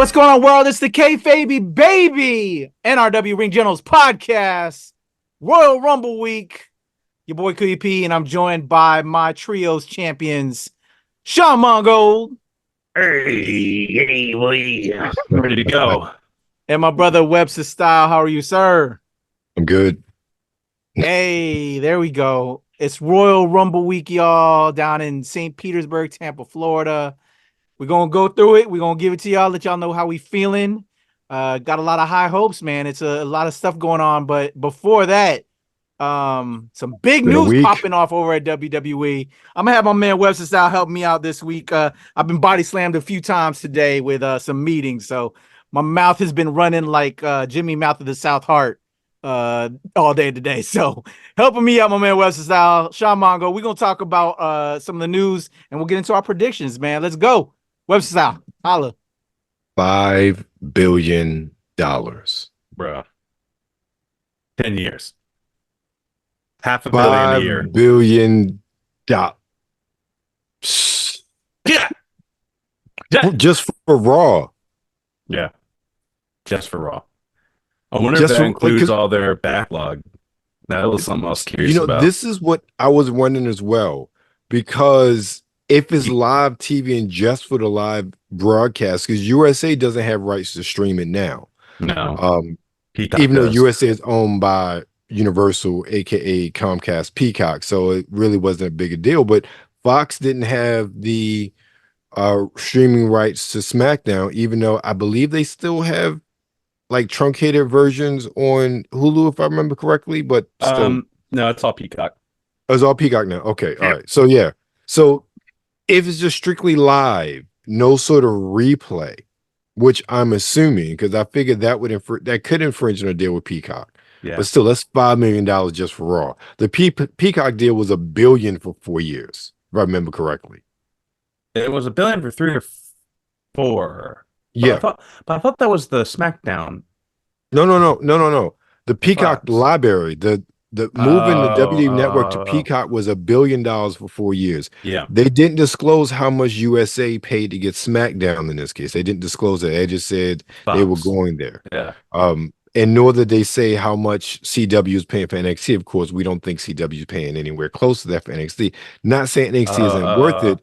What's going on, world? It's the KayFabeyBaby NRW Ring Generals Podcast, Royal Rumble Week. Your boy Kuya, and I'm joined by my trios champions, Sean Mongold. Hey, boy. I'm ready to go. And my brother Webster Style. How are you, sir? I'm good. Hey, there we go. It's Royal Rumble Week, y'all, down in St. Petersburg, Tampa, Florida. We're going to go through it. We're going to give it to y'all, let y'all know how we feeling. Got a lot of high hopes, man. It's a lot of stuff going on. But before that, some big news popping off over at WWE. I'm going to have my man Webster Style help me out this week. I've been body slammed a few times today with some meetings. So my mouth has been running like Jimmy Mouth of the South Heart all day today. So helping me out, my man Webster Style, Sean Mongo. We're going to talk about some of the news and we'll get into our predictions, man. Let's go. Webster Style, holla. $5 billion. Bro. 10 years. $500 million a year. $5 billion. Yeah. Just for Raw. Yeah. Just for Raw. I wonder if that includes all their backlog. That was something I was curious about. This is what I was wondering as well. Because if it's live TV and just for the live broadcast, because USA doesn't have rights to stream it now. No. Even though USA is owned by Universal, aka Comcast Peacock, so it really wasn't a big a deal. But Fox didn't have the streaming rights to SmackDown, even though I believe they still have like truncated versions on Hulu, if I remember correctly. But still, no, it's all Peacock. Oh, it's all Peacock now. Okay, all Yeah. right. So yeah, so if it's just strictly live, no sort of replay, which I'm assuming, because I figured that could infringe on a deal with Peacock. Yeah. But still, that's $5 million just for Raw. The Peacock deal was $1 billion for 4 years, if I remember correctly. It was $1 billion for 3 or 4. Yeah. But I thought that was the SmackDown. No. The Peacock Fox. library, the moving the WWE network to Peacock was $1 billion for 4 years. Yeah. They didn't disclose how much USA paid to get SmackDown in this case. They didn't disclose it. They just said Fox. they were going there. Yeah. And nor did they say how much CW is paying for NXT. Of course, we don't think CW is paying anywhere close to that for NXT. Not saying NXT isn't worth it.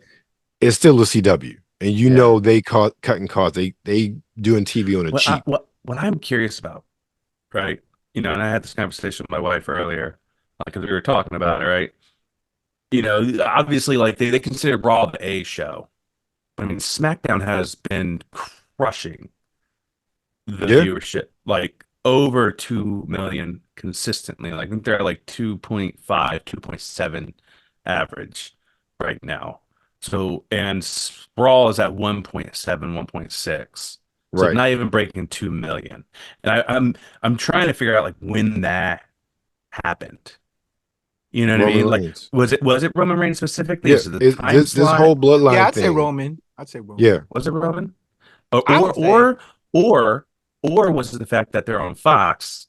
It's still a CW. And know they cutting costs. They doing TV on a cheap. What I'm curious about, right? And I had this conversation with my wife earlier, because we were talking about it, right? Obviously, like they consider Raw the A show. I mean, SmackDown has been crushing the viewership, like over 2 million consistently. Like, I think they're at like 2.5, 2.7 average right now. So, and Raw is at 1.7, 1.6. So Right. not even breaking 2 million. And I'm trying to figure out like when that happened. You know what I mean? Reigns. Like was it Roman Reigns specifically? Yeah, Is it the time this slot? whole bloodline Yeah, I'd thing. say Roman. Yeah. Was it Roman? I would say. Or was it the fact that they're on Fox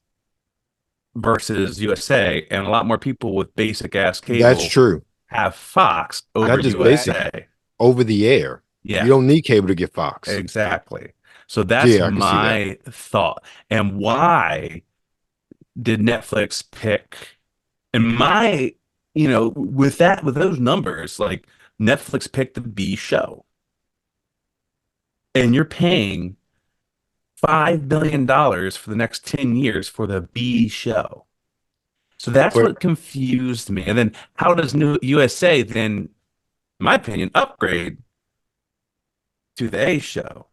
versus USA, and a lot more people with basic ass cable That's true. have Fox over Not just USA. Over the air. Yeah, You don't need cable to get Fox. exactly. So that's Yeah, I can see my thought. And why did Netflix pick? And with those numbers, like Netflix picked the B show, and you're paying $5 billion for the next 10 years for the B show. So that's what confused me. And then how does New USA then, in my opinion, upgrade to the A show?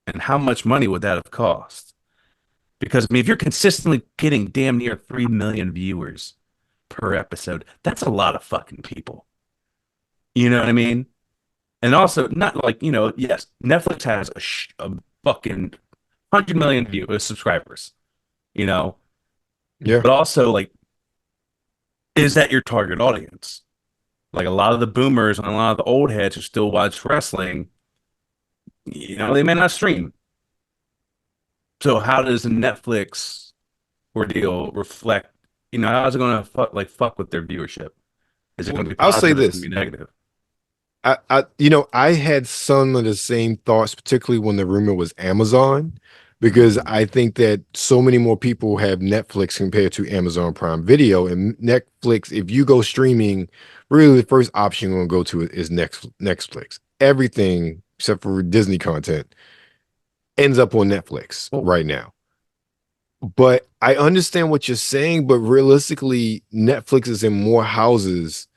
And how much money would that have cost? Because, I mean, if you're consistently getting damn near 3 million viewers per episode, that's a lot of fucking people. You know what I mean? And also, not like, yes, Netflix has a fucking 100 million subscribers, Yeah. But also, like, is that your target audience? Like, a lot of the boomers and a lot of the old heads who still watch wrestling, they may not stream. So how does the Netflix ordeal reflect? How is it going to fuck with their viewership? Is it going to be positive? I'll say Or this. be negative? I had some of the same thoughts, particularly when the rumor was Amazon, because I think that so many more people have Netflix compared to Amazon Prime Video. And Netflix, if you go streaming, really the first option you're going to go to is Netflix. Everything except for Disney content ends up on Netflix right now. But I understand what you're saying, but realistically, Netflix is in more houses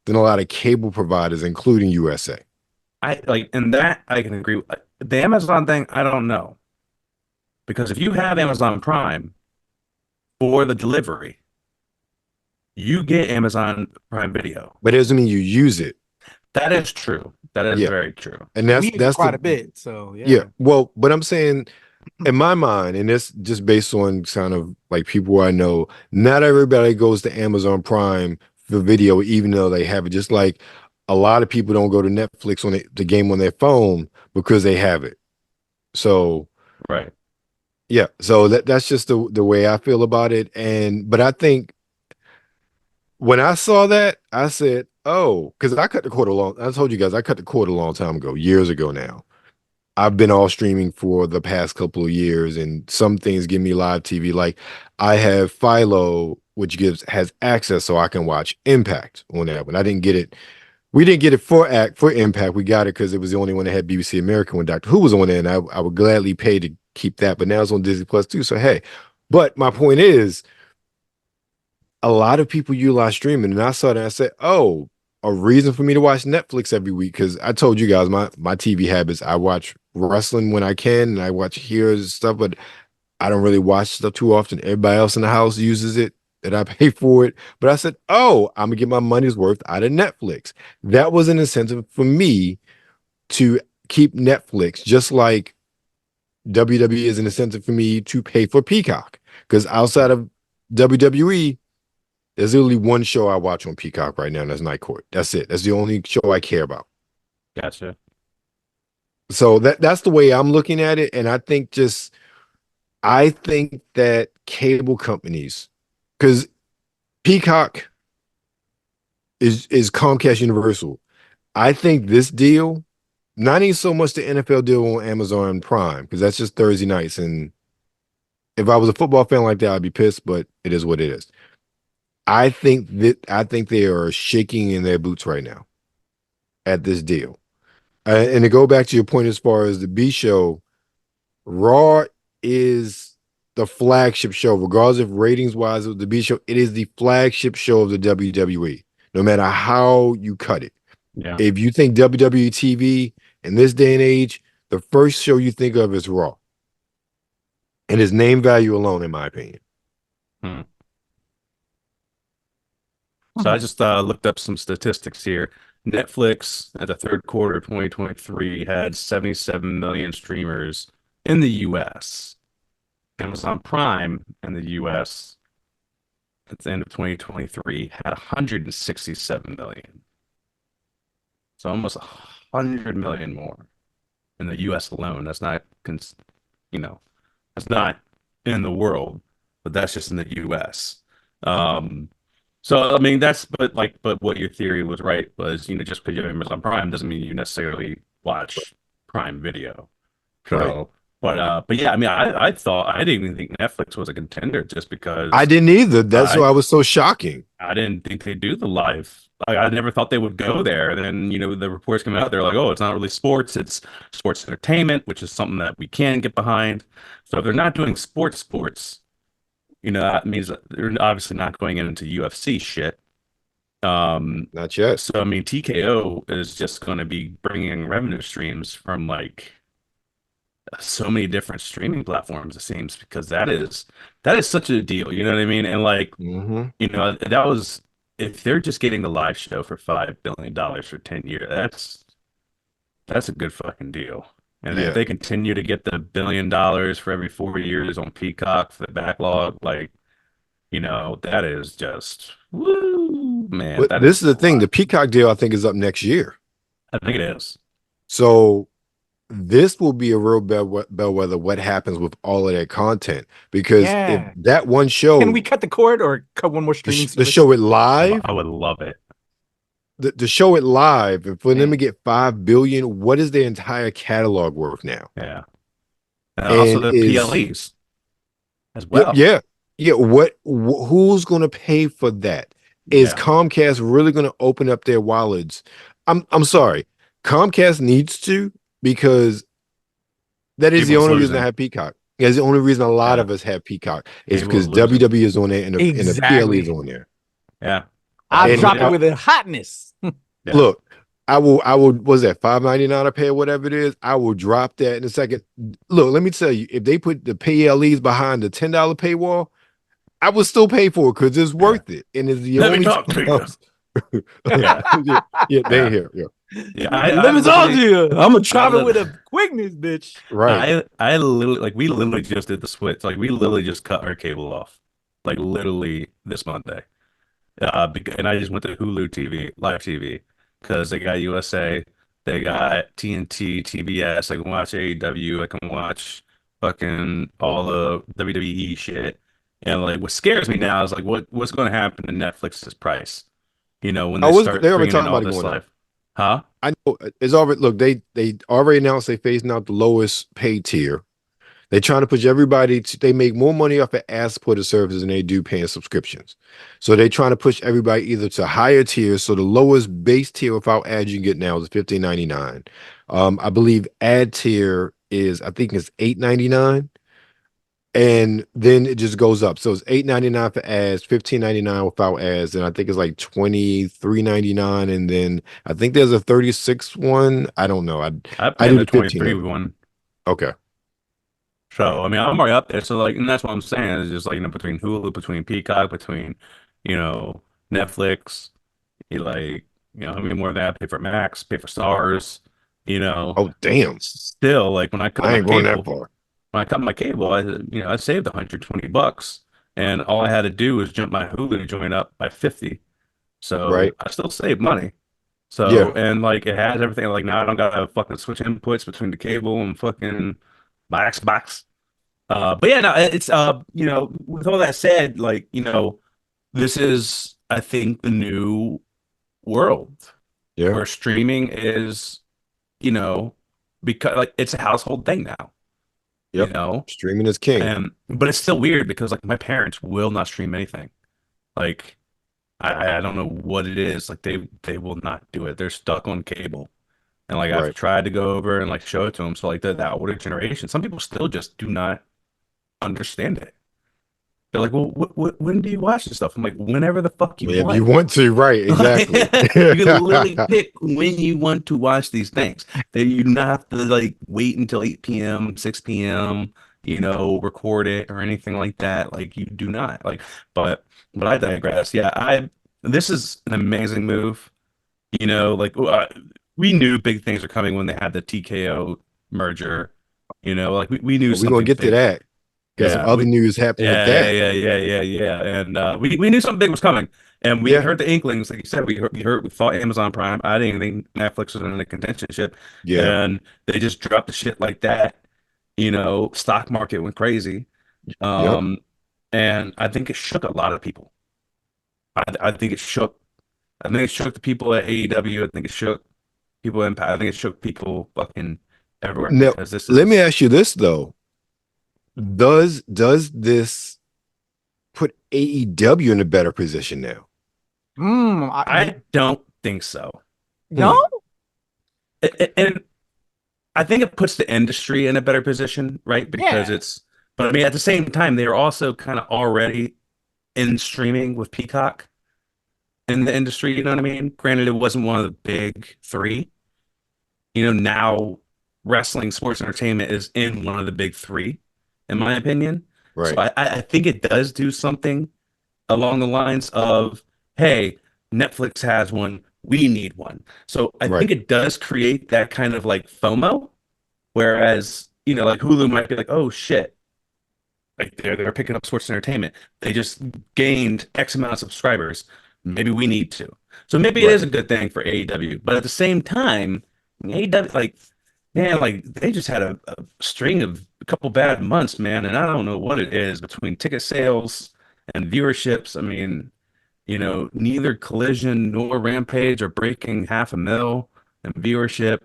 than a lot of cable providers, including USA. And that I can agree with. The Amazon thing, I don't know. Because if you have Amazon Prime for the delivery, you get Amazon Prime Video. But it doesn't mean you use it. That is true. That is very true. And that's quite a bit. So yeah. Well, but I'm saying in my mind, and it's just based on kind of like people I know, not everybody goes to Amazon Prime for video, even though they have it. Just like a lot of people don't go to Netflix on the game on their phone because they have it. So right. Yeah. So that's just the way I feel about it. But I think when I saw that, I said, oh, because I told you guys I cut the cord a long time ago, years ago now. I've been all streaming for the past couple of years, and some things give me live TV. Like I have Philo, which has access so I can watch Impact on that one. I didn't get it. We didn't get it for Impact. We got it because it was the only one that had BBC America when Doctor Who was on there, and I would gladly pay to keep that. But now it's on Disney Plus too. So hey, but my point is, a lot of people utilize streaming, and I saw that and I said, oh, a reason for me to watch Netflix every week, because I told you guys my TV habits. I watch wrestling when I can, and I watch Heroes stuff, but I don't really watch stuff too often. Everybody else in the house uses it, and I pay for it. But I said, oh, I'm gonna get my money's worth out of Netflix. That was an incentive for me to keep Netflix, just like WWE is an incentive for me to pay for Peacock. Because outside of WWE, there's literally one show I watch on Peacock right now, and that's Night Court. That's it. That's the only show I care about. Gotcha. So that's the way I'm looking at it. And I think that cable companies, because Peacock is Comcast Universal. I think this deal, not even so much the NFL deal on Amazon Prime, because that's just Thursday nights. And if I was a football fan like that, I'd be pissed, but it is what it is. I think they are shaking in their boots right now at this deal. And to go back to your point as far as the B show, Raw is the flagship show, regardless of ratings wise of the B show. It is the flagship show of the WWE, no matter how you cut it. Yeah. If you think WWE TV in this day and age, the first show you think of is Raw, and its name value alone, in my opinion. So I just looked up some statistics here. Netflix at the third quarter of 2023 had 77 million streamers in the US. Amazon Prime in the US at the end of 2023 had 167 million. So almost 100 million more in the US alone. That's not, that's not in the world, but that's just in the US. So I mean but what your theory was right was, just because you have Amazon Prime doesn't mean you necessarily watch Prime Video. So right. But yeah, I mean I didn't even think Netflix was a contender just because I didn't either. That's why I was so shocking. I didn't think they'd do the live. I never thought they would go there. And then, the reports come out, they're like, oh, it's not really sports, it's sports entertainment, which is something that we can get behind. So if they're not doing sports, that means that they're obviously not going into UFC shit. Not yet. So, I mean, TKO is just going to be bringing revenue streams from so many different streaming platforms, it seems, because that is such a deal. You know what I mean? And that was, if they're just getting the live show for $5 billion for 10 years, that's a good fucking deal. And if they continue to get the $1 billion for every 4 years on Peacock for the backlog, that is just woo, man. But this is the thing. The Peacock deal, I think, is up next year. I think it is. So this will be a real bellwether what happens with all of that content. Because if that one show, can we cut the cord or cut one more streaming? The show it live? I would love it. to show it live and for them Man. to get 5 billion, what is their entire catalog worth now? Yeah. And also the PLEs as well. Yeah. Who's going to pay for that? Is Comcast really going to open up their wallets? I'm sorry. Comcast needs to, because that is the only reason I have Peacock. It's the only reason a lot of us have Peacock is because WWE is on there and the PLE is on there. Yeah. I'll drop it with a hotness. Look, I will, was that $5.99 a pay or whatever it is? I will drop that in a second. Look, let me tell you, if they put the PLEs behind the $10 paywall, I would still pay for it because it's worth it. And it's the only talk to you. They're here. Let me talk to you. I'm gonna drop it with a quickness, bitch. Right. I literally, like, we literally just did the switch. Like, we literally just cut our cable off, like, literally this Monday. And I just went to Hulu TV, live TV, because they got USA, they got TNT, TBS. I can watch AEW, I can watch fucking all the WWE shit. And like, what scares me now is like, what's going to happen to Netflix's price? You know, when they start bringing in all this live. Huh? I know it's already. Look, they already announced they phasing out the lowest paid tier. They're trying to push everybody to, they make more money off of ad-supported services than they do paying subscriptions. So they're trying to push everybody either to higher tiers. So the lowest base tier without ads you can get now is $15.99. I believe ad tier is, I think it's $8.99. And then it just goes up. So it's $8.99 for ads, $15.99 without ads, and I think it's like $23.99. And then I think there's a 36 one. I don't know. I did the 23 one. Okay. So I mean, I'm already up there. So like, and that's what I'm saying is just like, you know, between Hulu, between Peacock, between, you know, Netflix, I mean, more than that, pay for Max, pay for Stars, you know. Oh damn! Still, like, when I cut I ain't going that far. When I cut my cable, I saved $120, and all I had to do was jump my Hulu joint up by 50. So I still saved money. So and like, it has everything. Like, now I don't gotta fucking switch inputs between the cable and fucking my Xbox. But yeah, no, it's you know, with all that said, like, you know, this is, I think, the new world where streaming is, you know, because like, it's a household thing now. Yep. You know, streaming is king. But it's still weird because like, my parents will not stream anything. Like, I don't know what it is. Like, they will not do it. They're stuck on cable. And like, I've tried to go over and like show it to them. So like, that older generation, some people still just do not understand it. They're like, well, when do you watch this stuff? I'm like, whenever the fuck you want. If you want to, right? Exactly. You can literally pick when you want to watch these things. That you do not have to like wait until 8 p.m., 6 p.m., you know, record it or anything like that. Like, you do not. Like, but I digress. Yeah, this is an amazing move. You know, like, we knew big things are coming when they had the TKO merger. You know, like, we knew we're gonna get to that. Got some other news happening with that. Yeah. And we knew something big was coming. And we heard the inklings, like you said, we thought Amazon Prime. I didn't think Netflix was in the contentionship. Yeah. And they just dropped the shit like that. You know, stock market went crazy. And I think it shook a lot of people. I think it shook the people at AEW. I think it shook people in Impact. I think it shook people fucking everywhere. Now, let me ask you this though. Does this put AEW in a better position now? I don't think so. No? And I think it puts the industry in a better position, right? Because but I mean, at the same time, they're also kind of already in streaming with Peacock in the industry, you know what I mean? Granted, it wasn't one of the big three. You know, now wrestling, sports entertainment is in one of the big three, in my opinion. Right. So I think it does do something along the lines of, hey, Netflix has one, we need one. So I think it does create that kind of like FOMO, whereas, you know, like Hulu might be like, oh shit, like they're picking up sports entertainment. They just gained X amount of subscribers. Maybe we need to. So maybe it is a good thing for AEW. But at the same time, AEW, like, man, like, they just had a string of a couple bad months, man, and I don't know what it is between ticket sales and viewerships. I mean, neither Collision nor Rampage are breaking 500,000 in viewership.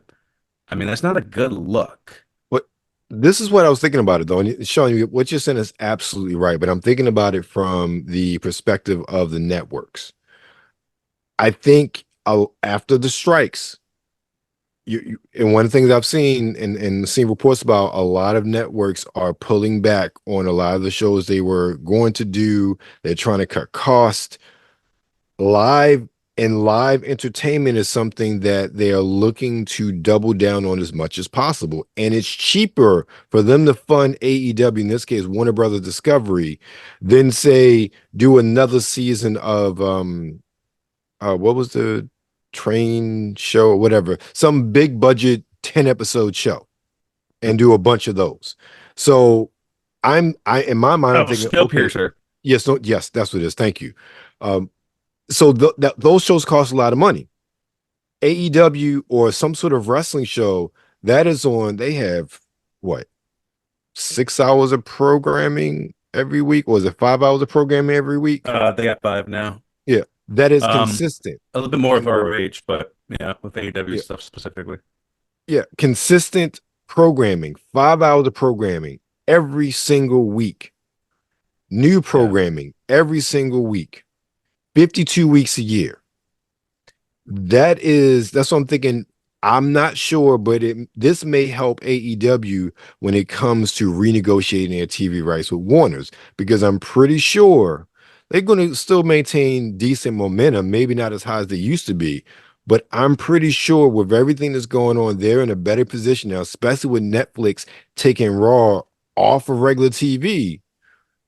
I mean, that's not a good look. But this is what I was thinking about it, though. And Sean, what you're saying is absolutely right. But I'm thinking about it from the perspective of the networks. I think after the strikes, and one of the things I've seen and seen reports about, a lot of networks are pulling back on a lot of the shows they were going to do. They're trying to cut costs. Live entertainment is something that they are looking to double down on as much as possible. And it's cheaper for them to fund AEW, in this case, Warner Brothers Discovery, than say do another season of what was the train show or whatever, some big budget 10 episode show, and do a bunch of those. So I in my mind, I'm thinking, Snowpiercer. Yes, that's what it is. Thank you. So those shows cost a lot of money. AEW or some sort of wrestling show that is on, they have what, 6 hours of programming every week, or is it 5 hours of programming every week? They got 5 now. Yeah, that is consistent. A little bit more of our age, but yeah, with AEW stuff specifically. Yeah, consistent programming, 5 hours of programming every single week. New programming every single week. 52 weeks a year. That's what I'm thinking. I'm not sure, but this may help AEW when it comes to renegotiating their TV rights with Warner's, because I'm pretty sure they're going to still maintain decent momentum, maybe not as high as they used to be, but I'm pretty sure with everything that's going on, they're in a better position now, especially with Netflix taking Raw off of regular TV.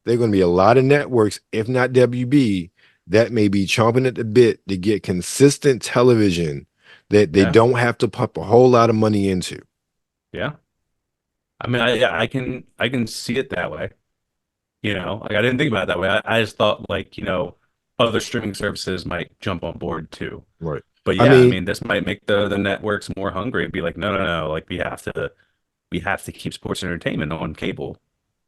There are going to be a lot of networks, if not WB, that may be chomping at the bit to get consistent television that they don't have to pump a whole lot of money into. Yeah. I mean, I can see it that way. Like I didn't think about it that way. I just thought other streaming services might jump on board too. Right. But yeah, I mean this might make the networks more hungry and be like, no, like we have to keep sports entertainment on cable.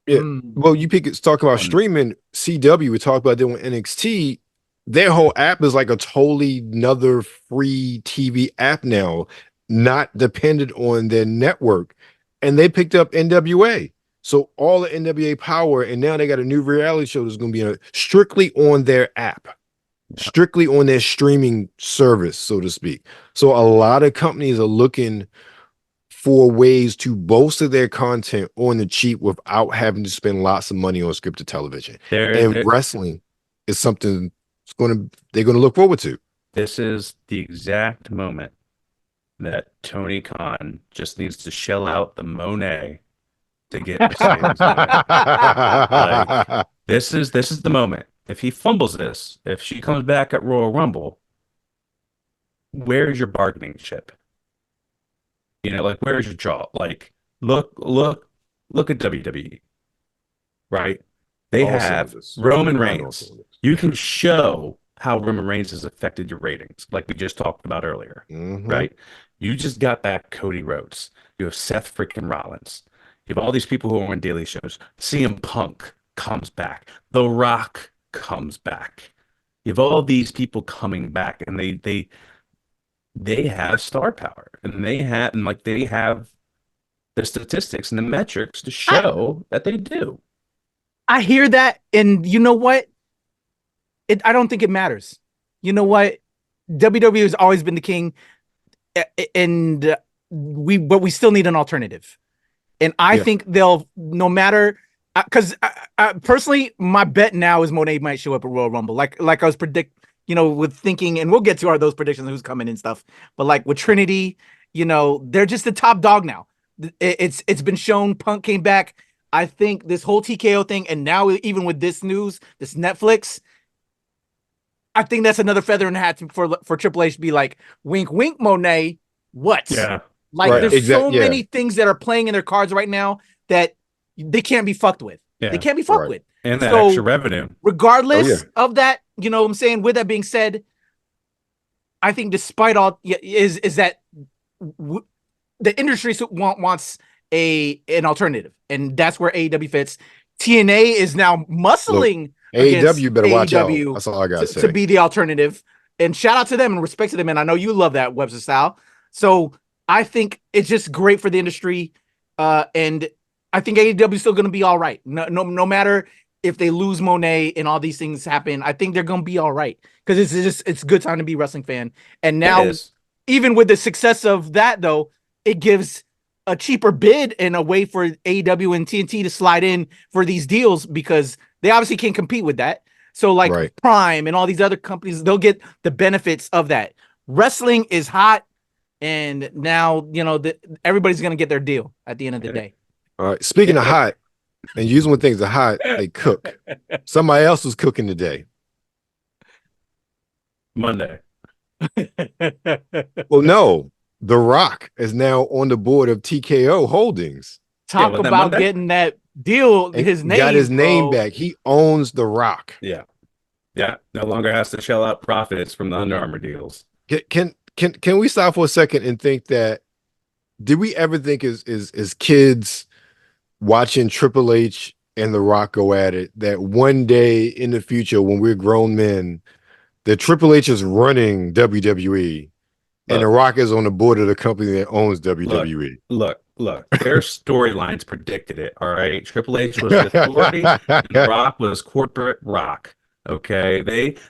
Yeah. Well, talk about streaming. CW, we talked about them with NXT. Their whole app is like a totally another free TV app now, not dependent on their network. And they picked up NWA. So all the NWA power, and now they got a new reality show that's going to be strictly on their app, strictly on their streaming service, so to speak. So a lot of companies are looking for ways to bolster their content on the cheap without having to spend lots of money on scripted television. And wrestling is something they're going to look forward to. This is the exact moment that Tony Khan just needs to shell out the Monet to get this is the moment. If he fumbles this, if she comes back at Royal Rumble, where's your bargaining chip? Where's your jaw? Look at WWE, right? They have Roman Reigns. You can show how Roman Reigns has affected your ratings, like we just talked about earlier, right? You just got back Cody Rhodes. You have Seth freaking Rollins. You have all these people who are on daily shows. CM Punk comes back. The Rock comes back. You have all these people coming back, and they have star power, and they have the statistics and the metrics to show that they do. I hear that, and you know what? I don't think it matters. You know what? WWE has always been the king, and we still need an alternative. And I think they'll, no matter, because personally, my bet now is Monet might show up at Royal Rumble, like I was with thinking, and we'll get to those predictions, who's coming and stuff. But like with Trinity, they're just the top dog now. It's been shown. Punk came back. I think this whole TKO thing, and now even with this news, this Netflix, I think that's another feather in the hat for Triple H to be like, wink, wink, Monet. What? Yeah. There's so many things that are playing in their cards right now that they can't be fucked with. Yeah. They can't be fucked with. And that extra revenue. Regardless of that, what I'm saying, with that being said, I think despite all is that the industry wants an alternative, and that's where AEW fits. TNA is now muscling against AEW better watch out. AEW That's all I gotta say. to be the alternative. And shout out to them and respect to them. And I know you love that Webster style. So I think it's just great for the industry. And I think AEW is still going to be all right. No matter if they lose Monet and all these things happen, I think they're going to be all right. Because it's a good time to be a wrestling fan. And now, even with the success of that, though, it gives a cheaper bid and a way for AEW and TNT to slide in for these deals because they obviously can't compete with that. So like Prime and all these other companies, they'll get the benefits of that. Wrestling is hot. And now, everybody's going to get their deal at the end of the day. All right. Speaking of hot and using when things are hot, they cook. Somebody else was cooking today. Monday. Well, no. The Rock is now on the board of TKO Holdings. Talk about getting that deal. His name got his name back. He owns The Rock. Yeah. No longer has to shell out profits from the Under Armour deals. Can we stop for a second and think that? Did we ever think as kids watching Triple H and The Rock go at it that one day in the future when we're grown men, that Triple H is running WWE and The Rock is on the board of the company that owns WWE? Look. Their storylines predicted it. All right, Triple H was authority, and The Rock was corporate rock. Okay,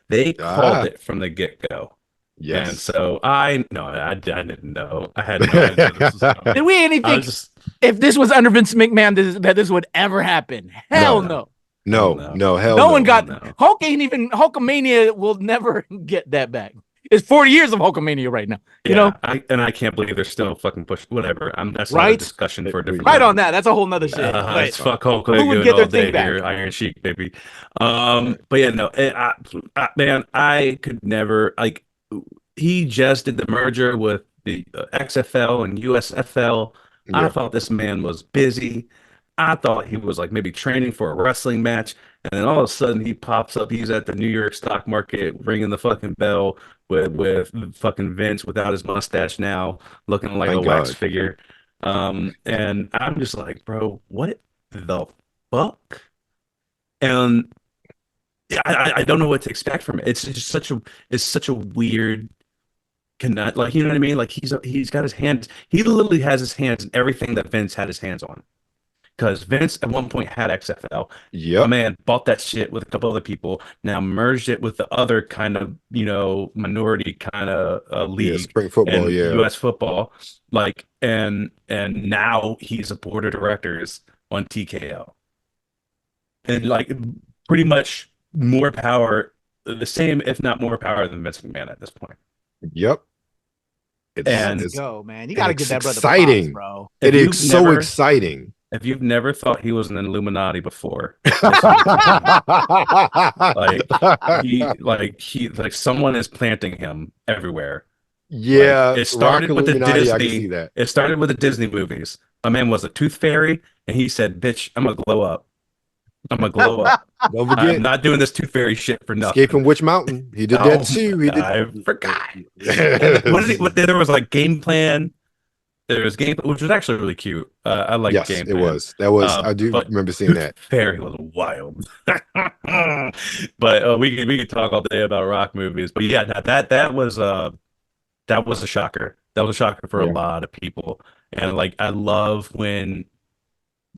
they called it from the get-go. Yes. And so I didn't know. I had no idea this was coming. Did we anything? If this was under Vince McMahon, that this would ever happen? Hell no. Hell no. One got Hulk. Hulkamania will never get that back. It's 40 years of Hulkamania right now. You know, I can't believe they're still fucking pushing whatever. That's not a discussion for a different. Right on that. That's a whole nother shit. It's fuck Hulk Hogan. Who would get their thing back? Here, Iron Sheik, baby. But yeah, no, man, I could never like. He just did the merger with the XFL and USFL. Yeah. I thought this man was busy. I thought he was like maybe training for a wrestling match. And then all of a sudden he pops up. He's at the New York stock market ringing the fucking bell with fucking Vince without his mustache now, looking like a wax figure. And I'm just like, bro, what the fuck? And I don't know what to expect from it. It's just such a weird cannot, like, you know what I mean? Like he's got his hands. He literally has his hands in everything that Vince had his hands on. Because Vince at one point had XFL. Yeah, man bought that shit with a couple other people. Now merged it with the other kind of minority kind of league, spring football, U.S. football. Like and now he's a board of directors on TKO, and like pretty much more power, the same if not more power than Vince McMahon at this point. Yep. Let's go, man. You gotta get that brother exciting, props, bro. It is so exciting. If you've never thought he was an Illuminati before, like someone is planting him everywhere. Yeah, it started with the Disney. It started with the Disney movies. My man was a tooth fairy, and he said, "Bitch, I'm gonna glow up. I'm gonna glow up. Don't forget, I'm not doing this tooth fairy shit for nothing." Escaping Witch Mountain, he did that too. I forgot. There was like Game Plan. There was Game, which was actually really cute. I like Game Plan. It was. That was. I do remember seeing that. Fairy was wild. But we could talk all day about Rock movies. But yeah, that was a shocker. That was a shocker for a lot of people. And like, I love when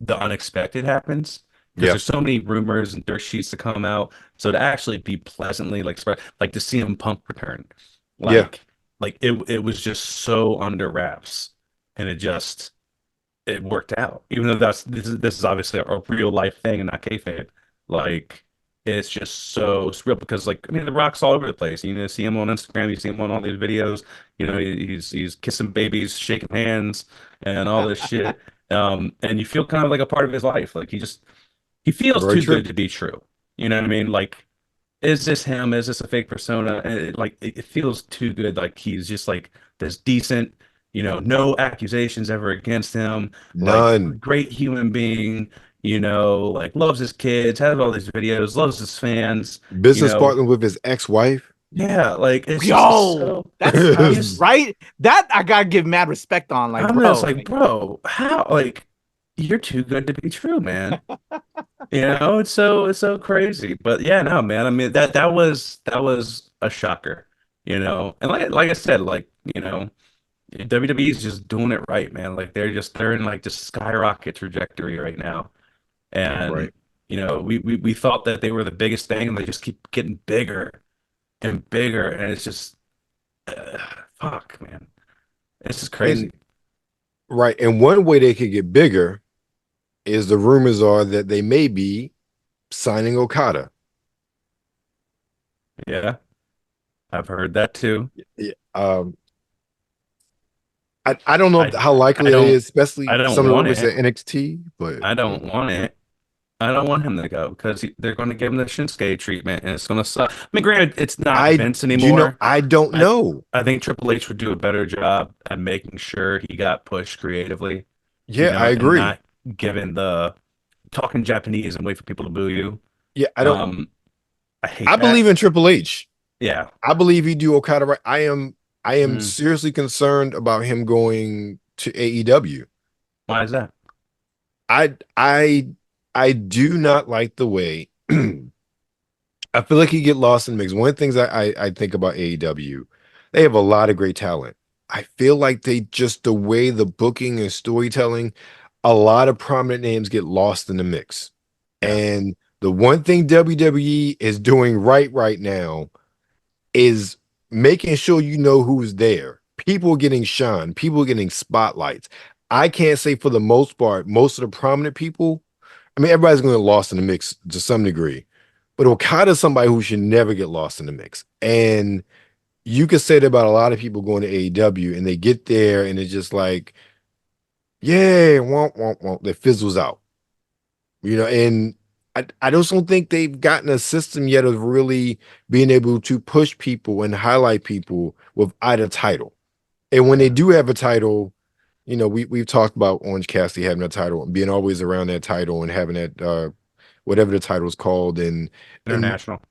the unexpected happens. Because there's so many rumors and dirt sheets to come out. So to actually be pleasantly like to see CM Punk return. Like it was just so under wraps. And it worked out, even though this is obviously a real life thing and not kayfabe. Like it's just so surreal because The Rock's all over the place. You see him on Instagram, you see him on all these videos. He's kissing babies, shaking hands, and all this shit. And you feel kind of like a part of his life. Like he feels too good to be true. You know what I mean? Like, is this him? Is this a fake persona? And it feels too good. Like he's just like this decent. No accusations ever against him. None. Like, great human being, loves his kids, has all these videos, loves his fans. Business partner with his ex-wife. Yeah, that's right. That I gotta give mad respect on. I'm just like, bro, how? You're too good to be true, man. It's so crazy. But yeah, no, man. I mean that was a shocker, And like I said, WWE is just doing it right, man. Like they're in like just skyrocket trajectory right now. And Right. we thought that they were the biggest thing, and they just keep getting bigger and bigger, and it's just uh, fuck, man. It's just And crazy. right. And one way they could get bigger is the rumors are that they may be signing Okada. Yeah, I've heard that too. Yeah. I don't know I how I likely it don't is, especially I don't some of the want rumors it. at NXT, but I don't want it. I don't want him to go because they're going to give him the Shinsuke treatment, and it's going to suck. I mean, granted, it's not Vince anymore. I don't I know. I think Triple H would do a better job at making sure he got pushed creatively, Yeah, I and agree. not given the talking Japanese and wait for people to boo you. Yeah, Um, I I hate believe that. in Triple H. Yeah. I believe he do Okada right. I am Mm, seriously concerned about him going to AEW. why is that? I I I do not like the way I feel like he get lost in the mix. One of the things I think about AEW, they have a lot of great talent. I feel like they just the way the booking and storytelling, a lot of prominent names get lost in the mix. Yeah. And the one thing WWE is doing right now is making sure you know who's there. People getting shine, people getting spotlights. I can't say for the most part, most of the prominent people, I mean, everybody's going to get lost in the mix to some degree, but Okada's somebody who should never get lost in the mix. And you could say that about a lot of people going to AEW and they get there and it's just like, yeah, won't, won't, won't, that fizzles out, and I just don't think they've gotten a system yet of really being able to push people and highlight people without a title. And when they Yeah. do have a title, we've talked about Orange Cassidy having a title and being always around that title and having that whatever the title is called and International.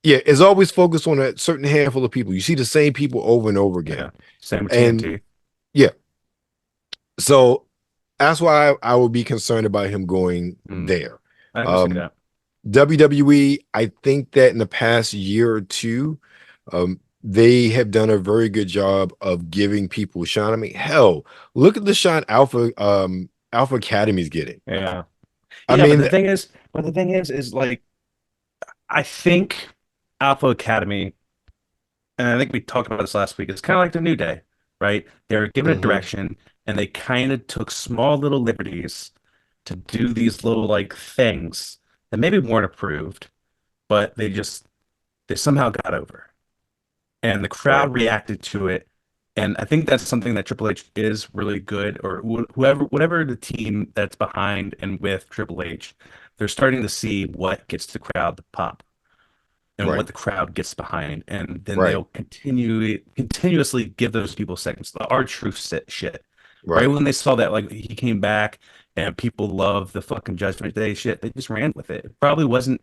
yeah, it's always focused on a certain handful of people. You see the same people over and over again. Yeah. Same with And TNT. yeah, so that's why I would be concerned about him going Mm, there. I can see Um, that. WWE, I think that in the past year or two, they have done a very good job of giving people shine. I mean, hell, look at the shine Alpha Academy's getting. Yeah. I Yeah, but mean, the thing is like I think Alpha Academy, and I think we talked about this last week, it's kind of like the New Day, right? They were given a mhm, direction and they kind of took small little liberties to do these little like things that maybe weren't approved, but they somehow got over. And the right, crowd reacted to it. And I think that's something that Triple H is really good, or whoever, whatever the team that's behind and with Triple H, they're starting to see what gets the crowd to pop and right, what the crowd gets behind, and then right, they'll continuously give those people seconds. The R-Truth shit, right right. when they saw that, like he came back and people love the fucking Judgment Day shit, they just ran with it. It probably wasn't,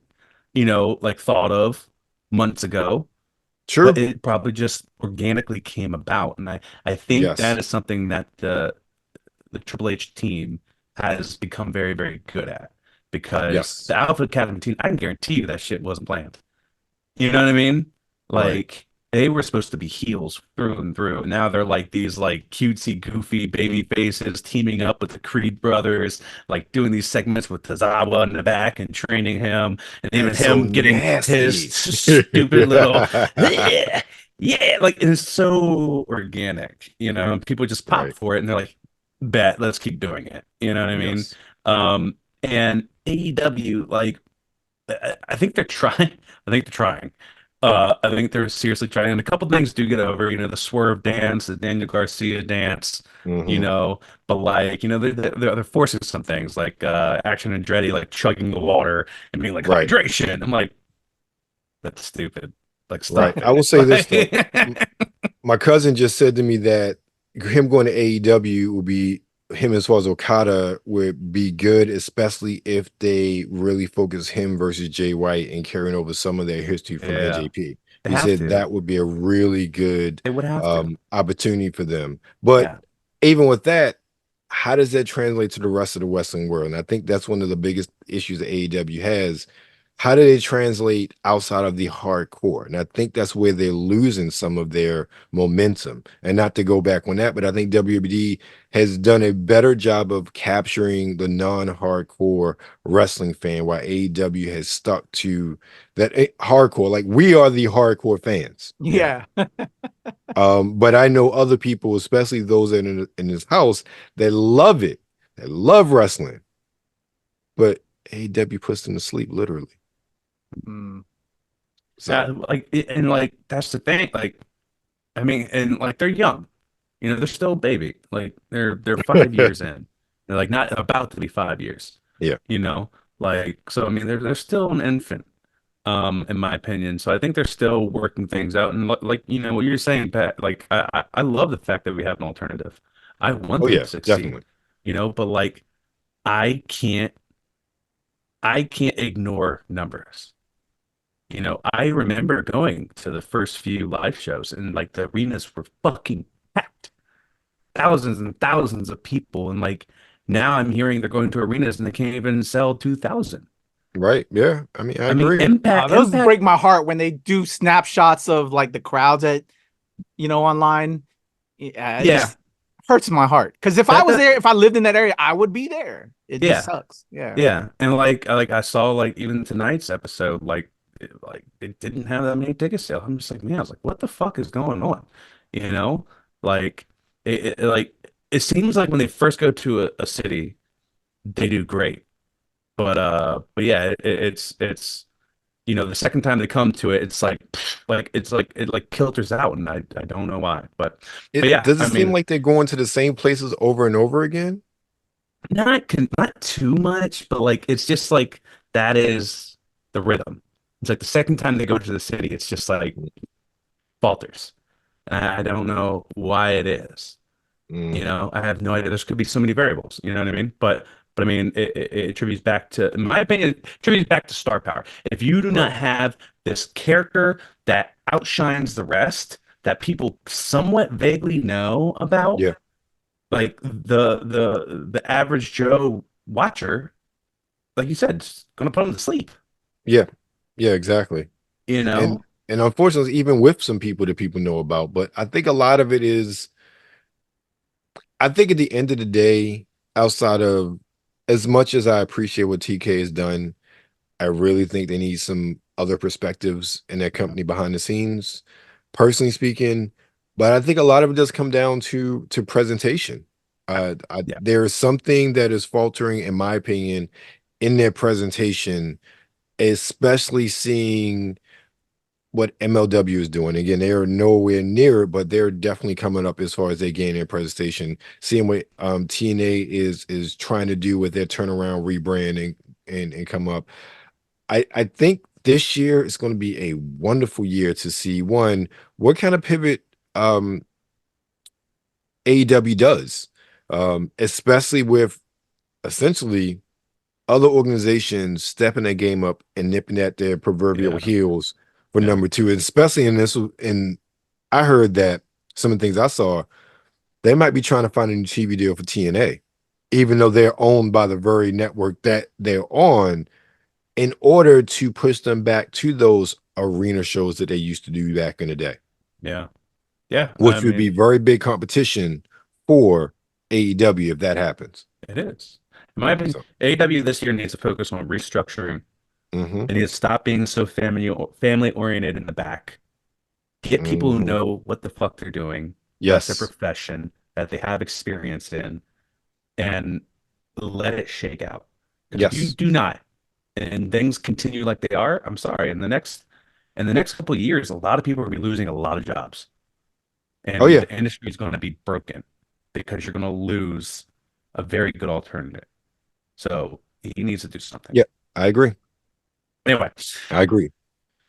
like thought of months ago, but True. it probably just organically came about, and I think that Yes. is something that the Triple H team has become very, very good at because Yes. the Alpha Academy team, I can guarantee you that shit wasn't planned. You know what I mean? Right. Like they were supposed to be heels through and through. Now they're like these like cutesy, goofy baby faces teaming up with the Creed brothers, like doing these segments with Tazawa in the back and training him, and even That's so him getting his nasty. stupid little yeah, yeah, like it's so organic, and people just pop Right. for it and they're like, bet, let's keep doing it. You know what I mean? Yes. And AEW, like I think they're trying. I think they're trying. I think they're seriously trying. And a couple things do get over, the swerve dance, the Daniel Garcia dance, Hmm. but like, they're forcing some things like Action Andretti, like chugging the water and being like Right. hydration. I'm like, that's stupid. Like, Right. stop I will it. say this though. My cousin just said to me that him going to AEW will be him as far as Okada would be good, especially if they really focus him versus Jay White and carrying over some of their history from Yeah, NJP. they He have said to. that would be a really good They would have to. opportunity for them. But Yeah. even with that, how does that translate to the rest of the Wrestling world? And I think that's one of the biggest issues that AEW has. How do they translate outside of the hardcore? And I think that's where they're losing some of their momentum. And not to go back on that, but I think WWD has done a better job of capturing the non-hardcore wrestling fan, while AEW has stuck to that hardcore. Like, we are the hardcore fans. Yeah. But I know other people, especially those in this house, that love it. That love wrestling. But AEW puts them to sleep, literally. Mm. So like that's the thing. Like, I mean, and like they're young, they're still a baby. Like they're 5 years in. They're like not about to be 5 years. Yeah. Like, so I mean they're still an infant, in my opinion. So I think they're still working things out. And like what you're saying, Pat, like I love the fact that we have an alternative. I want them to succeed. Definitely. But like I can't ignore numbers. I remember going to the first few live shows and like the arenas were fucking packed. Thousands and thousands of people. And like now I'm hearing they're going to arenas and they can't even sell 2,000. Right. Yeah. I mean, I agree. Those break my heart when they do snapshots of like the crowds at, online. It just hurts my heart. Because if I was there, if I lived in that area, I would be there. It just sucks. Yeah. Yeah. And like I saw like even tonight's episode, like they didn't have that many ticket sales. I'm just like, man, I was like, what the fuck is going on? Like it seems like when they first go to a city, they do great. But yeah, it's the second time they come to it, it's like it kilters out, and I don't know why. But yeah, does it seem like they're going to the same places over and over again? Not too much, but like it's just like that is the rhythm. It's like the second time they go to the city, it's just like falters. And I don't know why it is. I have no idea. There could be so many variables. You know what I mean? But I mean, it attributes back to, in my opinion, it attributes back to star power. If you do not have this character that outshines the rest, that people somewhat vaguely know about, like the average Joe watcher, like you said, it's gonna put them to sleep. Yeah, exactly. And unfortunately, even with some people that people know about, but I think a lot of it is, I think at the end of the day, outside of, as much as I appreciate what TK has done, I really think they need some other perspectives in their company behind the scenes, personally speaking. But I think a lot of it does come down to presentation. There is something that is faltering, in my opinion, in their presentation, especially seeing what MLW is doing. Again, they are nowhere near it, but they're definitely coming up as far as they gain their presentation. Seeing what TNA is trying to do with their turnaround, rebrand, and come up. I think this year is going to be a wonderful year to see, one, what kind of pivot AEW does, especially with essentially other organizations stepping their game up and nipping at their proverbial heels for number two, especially in this. And I heard that some of the things I saw, they might be trying to find a new TV deal for TNA, even though they're owned by the very network that they're on, in order to push them back to those arena shows that they used to do back in the day. Yeah. Which would be very big competition for AEW if that happens. It is. In my opinion, AEW this year needs to focus on restructuring. They need to stop being so family oriented in the back. Get people who know what the fuck they're doing. That's their profession, that they have experience in, and let it shake out. If you do not, and things continue like they are, I'm sorry. In the next couple of years, a lot of people are going to be losing a lot of jobs. And the industry is going to be broken because you're going to lose a very good alternative. So he needs to do something. Yeah, I agree. Anyway, I agree.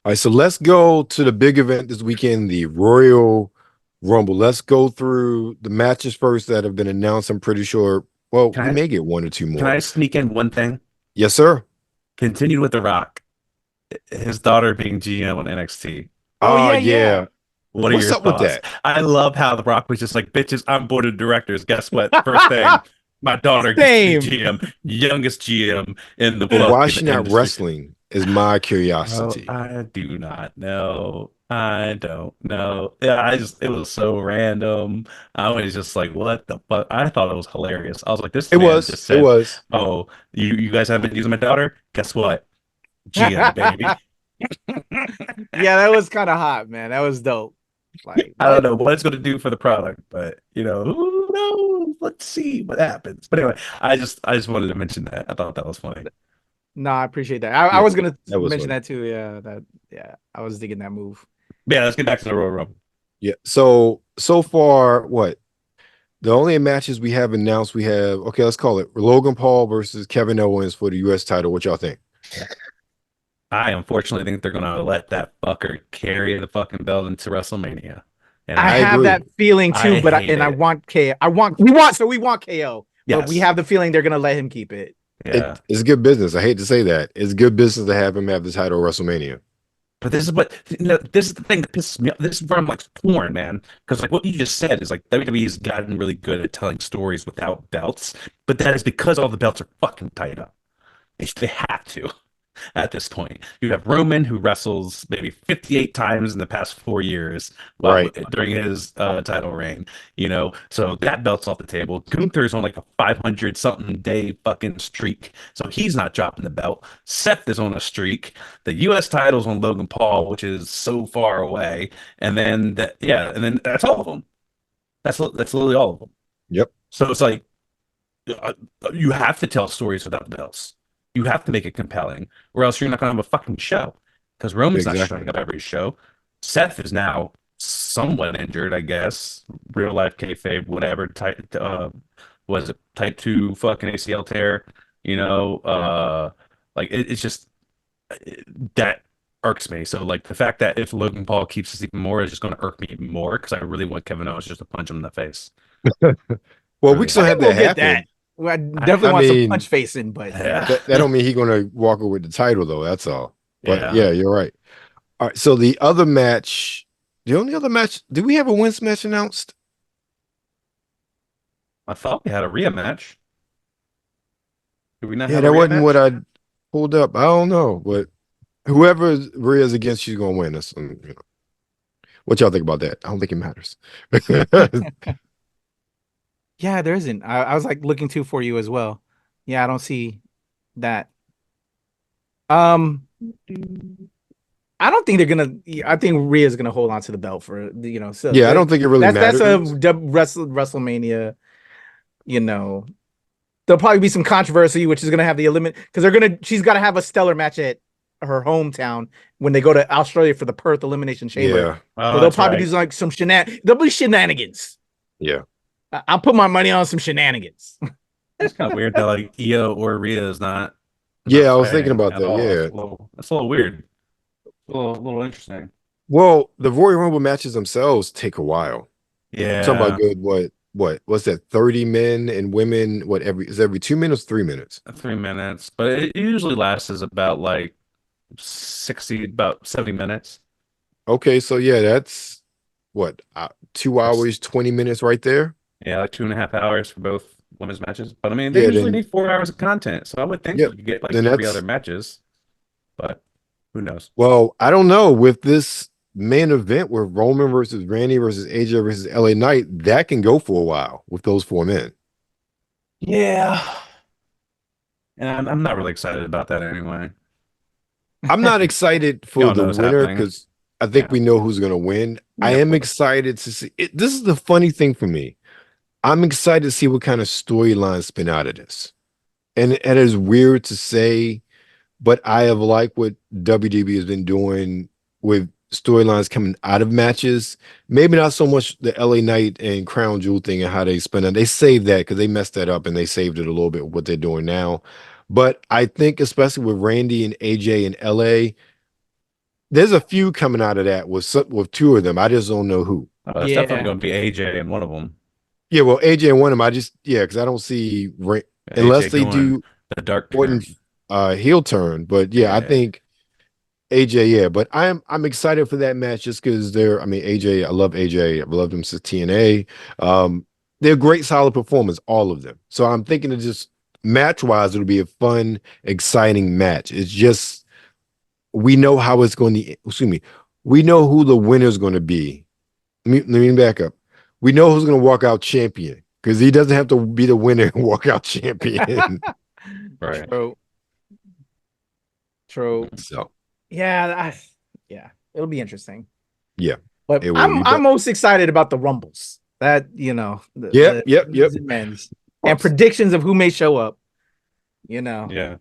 All right, so let's go to the big event this weekend, the Royal Rumble. Let's go through the matches first that have been announced. I'm pretty sure. Well, we may get one or two more. Can I sneak in one thing? Yes, sir. Continued with The Rock, his daughter being GM on NXT. Oh yeah. What are your thoughts? With that? I love how The Rock was just like, bitches, I'm board of directors. Guess what? First thing, My daughter gets to be GM, youngest GM in the But why is she fucking not industry. wrestling? Is my Oh, curiosity. I do not know. I don't know. Yeah, it was so random. I was just like, what the fuck? I thought it was hilarious. I was like, this It man was. just It said, was. "Oh, you guys haven't been using my daughter? Guess what? GM, baby." Yeah, that was kind of hot, man. That was dope. Like, I don't what? know what it's going to do for the product, but who knows? Let's see what happens. But anyway, I just wanted to mention that. I thought that was funny. No, I appreciate that. I Yeah, was gonna that was mention funny. that too. Yeah, I was digging that move. Yeah, let's get back to the Royal Rumble. Yeah. So far, what? The only matches we have announced, we have, okay, let's call it Logan Paul versus Kevin Owens for the U.S. title. What y'all think? I unfortunately think they're gonna let that fucker carry the fucking belt into WrestleMania. And I have agree. that feeling too, I but hate I it. want KO. We want KO, but we Yes. have the feeling they're gonna let him keep it. Yeah. It's good business. I hate to say that. It's good business to have him have the title at WrestleMania. But this is the thing that pisses me off. This is where I'm like torn, man. Because like what you just said is like WWE's gotten really good at telling stories without belts, but that is because all the belts are fucking tied up. They have to at this point. You have Roman who wrestles maybe 58 times in the past 4 years, Right. during his title reign. So that belt's off the table. Gunther's on like a 500 something day fucking streak, so he's not dropping the belt. Seth is on a streak. The U.S. title's on Logan Paul, which is so far away, and then that's all of them. That's literally all of them. Yep. So it's like you have to tell stories without the belts. You have to make it compelling, or else you're not going to have a fucking show. Because Roman's not showing up every show. Seth is now somewhat injured, I guess. Real life kayfabe, whatever. Was it type 2 fucking ACL tear? It's just that irks me. So like the fact that if Logan Paul keeps this even more is just going to irk me even more because I really want Kevin Owens just to punch him in the face. Well, Really. we still have We'll that get happen. that. Well, I definitely I want mean, some punch facing, but Yeah. That don't mean he's gonna walk away with the title though. That's all. But Yeah. yeah, you're right. All right. So the only other match, do we have a women's match announced? I thought we had a rematch. Did we not Yeah, have a that wasn't rematch? what I pulled up. I don't know, but whoever Rhea's against, she's gonna win. That's what y'all think about that? I don't think it matters. yeah, there isn't. I was like looking too for you as well. Yeah, I don't see that. I don't think they're gonna. I think Rhea's gonna hold on to the belt for So Yeah, I don't think it really that's matters. WrestleMania. There'll probably be some controversy, which is gonna have the eliminate because she's got to have a stellar match at her hometown when they go to Australia for the Perth Elimination Chamber. Yeah, Oh, So they'll that's probably right. do like some There'll be shenanigans. yeah. I'll put my money on some shenanigans. It's kind of weird that like Io or Rhea is not. Yeah, I was thinking fighting about at that. all. Yeah. That's a little weird. A little interesting. Well, the Royal Rumble matches themselves take a while. Yeah. Talking about good, what's that? 30 men and women, every 2 minutes, 3 minutes? 3 minutes, but it usually lasts about like about 70 minutes. Okay, so yeah, that's what 2 hours, 20 minutes right there. Yeah, like 2.5 hours for both women's matches. But I mean, they Yeah, usually then need 4 hours of content, so I would think yeah, you could get like then 3 that's other matches. But who knows? well, I don't know with this main event with Roman versus Randy versus AJ versus LA Knight, that can go for a while with those 4 men. Yeah. And I'm not really excited about that anyway. I'm not excited for Y'all the know what's winner happening. because I think Yeah. we know who's going to win. Yeah, I of am course. excited to see it. This is the funny thing for me. I'm excited to see what kind of storyline spin out of this. And it is weird to say, but I have liked what WWE has been doing with storylines coming out of matches. Maybe not so much the LA Knight and Crown Jewel thing and how they spin it. They saved that because they messed that up and they saved it a little bit with what they're doing now. But I think especially with Randy and AJ in LA, there's a few coming out of that with 2 of them. I just don't know who. It's Yeah. definitely going to be AJ in one of them. Yeah, well, AJ and one of them, because I don't see unless AJ they doing do the dark Orton turn. heel turn. But yeah, I think AJ, yeah. But I'm excited for that match just because AJ, I love AJ. I've loved him since TNA. they're great, solid performers, all of them. So I'm thinking of just match-wise, it'll be a fun, exciting match. It's just we know how it's going to. Excuse me. We know who the winner's going to be. Let me back up. We know who's going to walk out champion because he doesn't have to be the winner and walk out champion. Right. True. So Yeah, it'll be interesting. Yeah, but it will I'm most excited about the Rumbles. That Yep. Men's and predictions of who may show up. Yeah.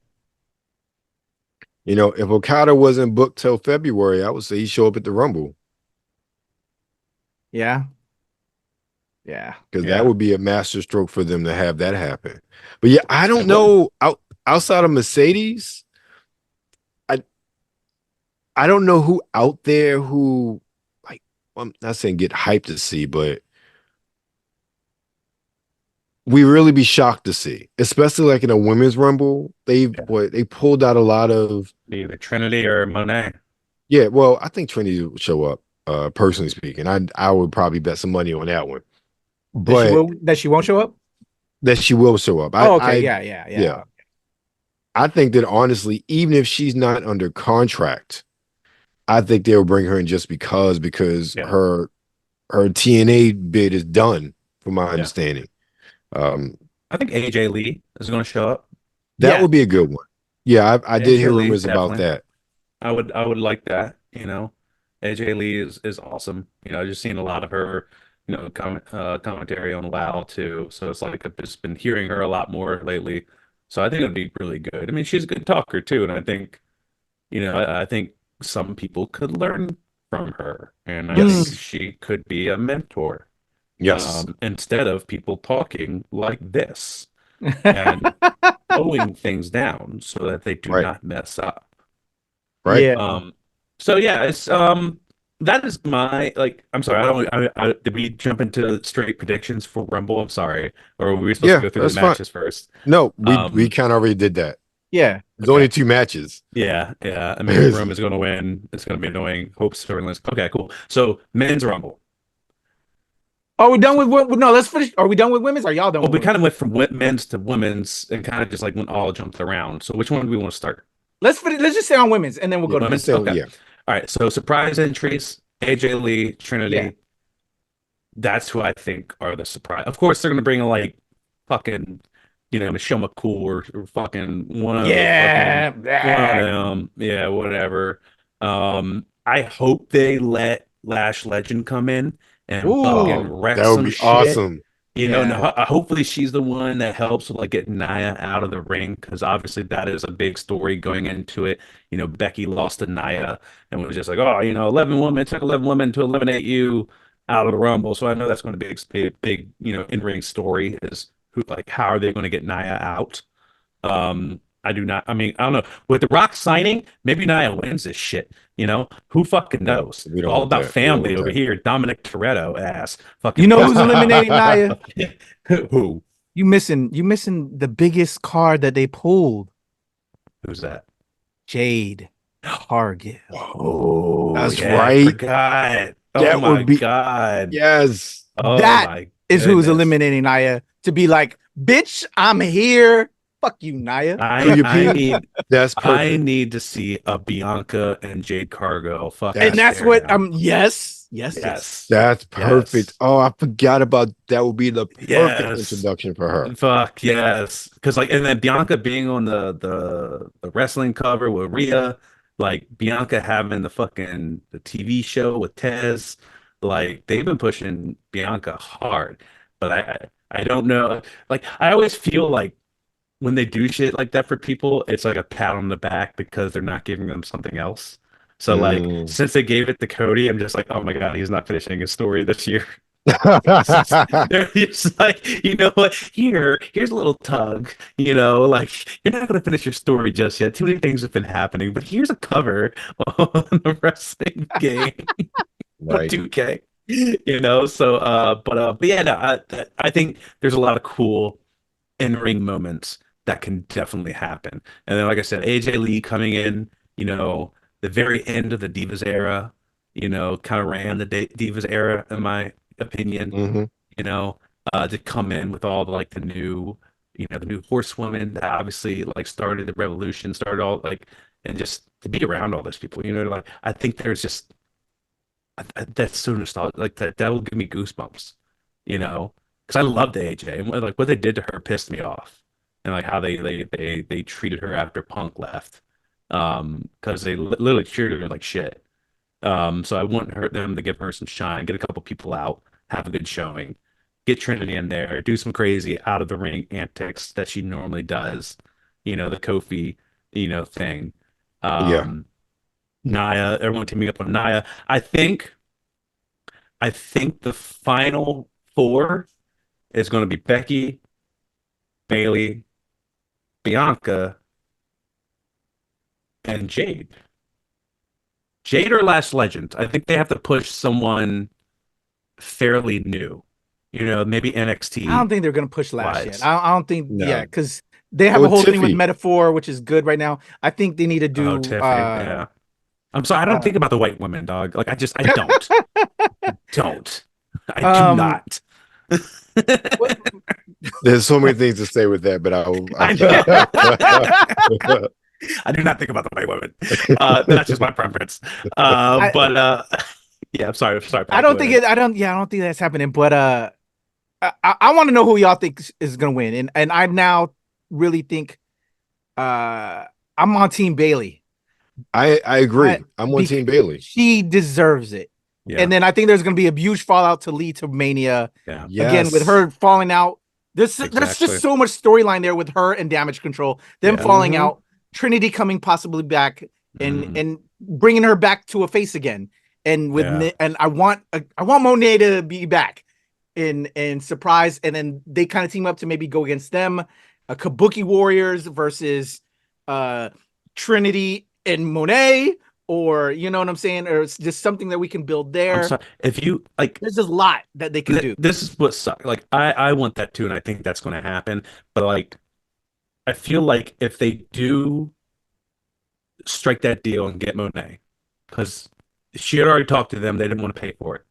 If Okada wasn't booked till February, I would say he'd show up at the Rumble. Yeah. Because that would be a master stroke for them to have that happen. But yeah, I don't know. Outside of Mercedes, I don't know who out there who, like, I'm not saying get hyped to see, but we really be shocked to see, especially like in a women's Rumble. They pulled out a lot of either Trinity or Monet. Yeah, well, I think Trinity will show up. Personally speaking, I would probably bet some money on that one. But that she won't show up. That she will show up. Yeah. I think that honestly, even if she's not under contract, I think they'll bring her in just because her TNA bid is done, from my understanding. I think AJ Lee is going to show up. That would be a good one. Yeah, I did hear rumors about that. I would like that. AJ Lee is awesome. I've just seen a lot of her, commentary on WoW too. So it's like I've just been hearing her a lot more lately. So I think it'd be really good. I mean, she's a good talker too, and I think, I think some people could learn from her, and I think she could be a mentor. Yes. Instead of people talking like this and slowing things down so that they do not mess up. Right. Yeah. So yeah, it's that is my I'm sorry, did we jump into straight predictions for Rumble? I'm sorry. Or were we supposed to go through the matches first? No, we kind of already did that. Yeah. There's only 2 matches. Yeah. I mean, Rome is going to win. It's going to be annoying. Hopes for Okay, cool. So men's Rumble. Are we done with no? Let's finish. Are we done with women's? Are y'all done? Well, we kind of went from men's to women's and kind of just went all jumped around. So which one do we want to start? Let's just stay on women's and then we'll go to women's. men's. Okay. Yeah. All right. So surprise entries: AJ Lee, Trinity. Yeah. That's who I think are the surprise. Of course, they're gonna bring fucking, Michelle McCool or fucking one of them. Yeah, whatever. I hope they let Lash Legend come in and fucking wreck that would some be shit. Awesome. Hopefully she's the one that helps with getting Nia out of the ring, because obviously that is a big story going into it. Becky lost to Nia and was just 11 women took 11 women to eliminate you out of the Rumble. So I know that's going to be a big in-ring story, is how are they going to get Nia out? I don't know. With The Rock signing, maybe Nia wins this shit. Who fucking knows? It's all about family over here. Dominic Toretto ass. Fucking. Who's eliminating Nia? Who? You missing the biggest card that they pulled. Who's that? Jade Cargill. Oh, that's right. I forgot. That would be God. Yes. Oh, that is who's eliminating Nia, to be like, bitch, I'm here. Fuck you, Nia. That's perfect. I need to see a Bianca and Jade Cargill. And that's what yes. That's perfect. Yes. Oh, I forgot about that. Would be the perfect introduction for her. Fuck yes. Because and then Bianca being on the wrestling cover with Rhea, Bianca having the TV show with Tez, they've been pushing Bianca hard. But I don't know. I always feel when they do shit like that for people, it's a pat on the back because they're not giving them something else. So since they gave it to Cody, I'm just oh my God, he's not finishing his story this year. They're just you know what? Here's a little tug. You're not gonna finish your story just yet. Too many things have been happening, but here's a cover on the wrestling game. Right. 2K. But yeah, no, I think there's a lot of cool in-ring moments that can definitely happen. And then, like I said, AJ Lee coming in, the very end of the Divas era, kind of ran the Divas era, in my opinion. Mm-hmm. to come in with all the like the new, the new horsewomen that obviously like started the revolution, started all like, and just to be around all those people, like I think there's just that's so nostalgic. Like that'll give me goosebumps, because I loved AJ and like what they did to her pissed me off, and like how they treated her after Punk left, because they literally treated her like shit. So I want them to give her some shine, get a couple people out, have a good showing, get Trinity in there, do some crazy out of the ring antics that she normally does, the Kofi, thing. Yeah. Nia, everyone teaming up on Nia. I think the final four is going to be Becky, Bailey, Bianca, and Jade. Jade or Last Legend. I think they have to push someone fairly new. Maybe NXT. I don't think they're gonna push Lash wise. yet. I don't think, No. yeah, because they have Well, a whole thing with Tiffy. Metaphor, which is good right now. I think they need to do. Tiffany, yeah. I'm sorry, I don't think about the white women, dog. Like I don't. Don't. I do not. There's so many things to say with that, but I do not think about the white women. That's just my preference. Yeah, I'm sorry. Pat, I don't think I don't think that's happening. But I want to know who y'all think is gonna win, and I now really think I'm on Team Bailey. I agree. I'm on Team Bailey. She deserves it. Yeah. And then I think there's going to be a huge fallout to lead to Mania. Yeah. Again, with her falling out. There's Exactly. just so much storyline there with her and Damage Control. Them falling out. Trinity coming possibly back and bringing her back to a face again. And and I want Monet to be back in surprise. And then they kind of team up to maybe go against them. Kabuki Warriors versus Trinity and Monet. Or you know what I'm saying, or it's just something that we can build there. I'm sorry. If you like, there's just a lot that they can do. This is what sucks. Like, I want that too, and I think that's going to happen. But like, I feel like if they do strike that deal and get Monet, because she had already talked to them, they didn't want to pay for it.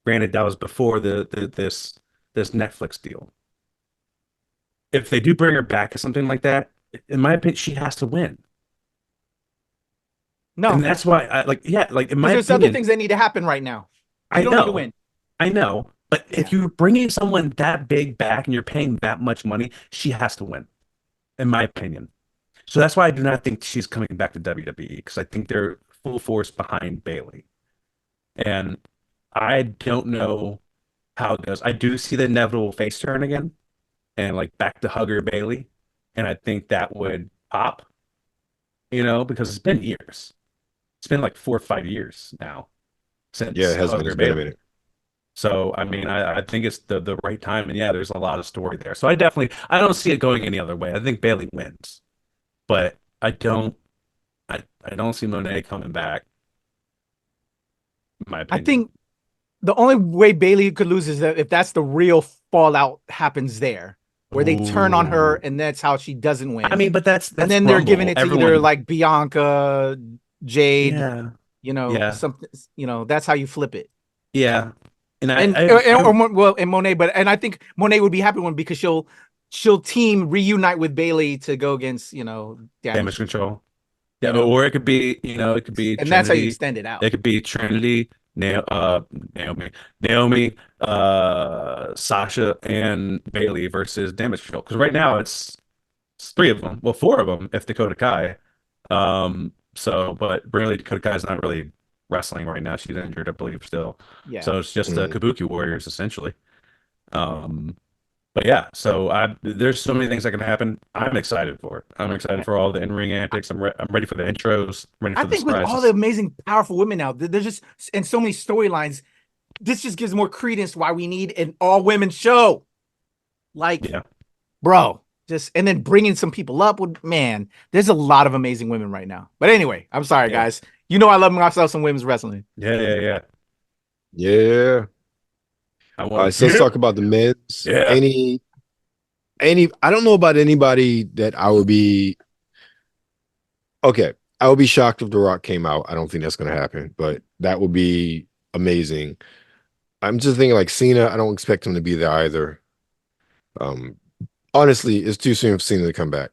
Granted, that was before this Netflix deal. If they do bring her back or something like that, in my opinion, she has to win. No, and that's why I like. Yeah, like in my there's opinion, other things that need to happen right now. I don't know. need to win. I know, but if you're bringing someone that big back and you're paying that much money, she has to win, in my opinion. So that's why I do not think she's coming back to WWE, because I think they're full force behind Bailey, and I don't know how it goes. I do see the inevitable face turn again, and like back to Hugger Bailey, and I think that would pop, because it's been years. It's been like 4 or 5 years now since it has been. It's been a minute. So I mean, I think it's the right time, and yeah, there's a lot of story there. So I don't see it going any other way. I think Bailey wins, but I don't see Monet coming back. In my opinion. I think the only way Bailey could lose is that if that's the real fallout happens there, where they turn on her, and that's how she doesn't win. I mean, but that's and then they're giving it to either like Bianca, Jade, something, that's how you flip it. Yeah. And Monet, and I think Monet would be happy one because she'll team reunite with Bailey to go against, Damage Control. Yeah, or it could be, and Trinity, that's how you extend it out. It could be Trinity, Naomi, Sasha, and Bailey versus Damage Control. Because right now it's 3 of them. Well, 4 of them if Dakota Kai. But really Dakota Kai's not really wrestling right now. She's injured, I believe, still. Yeah. So it's just Kabuki Warriors essentially. But yeah, so there's so many things that can happen. I'm excited for it. I'm excited for all the in-ring antics. I'm ready for the intros. I think with all the amazing, powerful women out, there's just and so many storylines. This just gives more credence why we need an all-women show. Bro, and then bringing some people up there's a lot of amazing women right now. But anyway, I'm sorry, guys. I love myself some women's wrestling. Yeah. All right, so let's talk about the men's. Yeah. Any I don't know about anybody that I would be shocked if The Rock came out. I don't think that's going to happen, but that would be amazing. I'm just thinking like Cena, I don't expect him to be there either. Honestly, it's too soon for Cena to come back.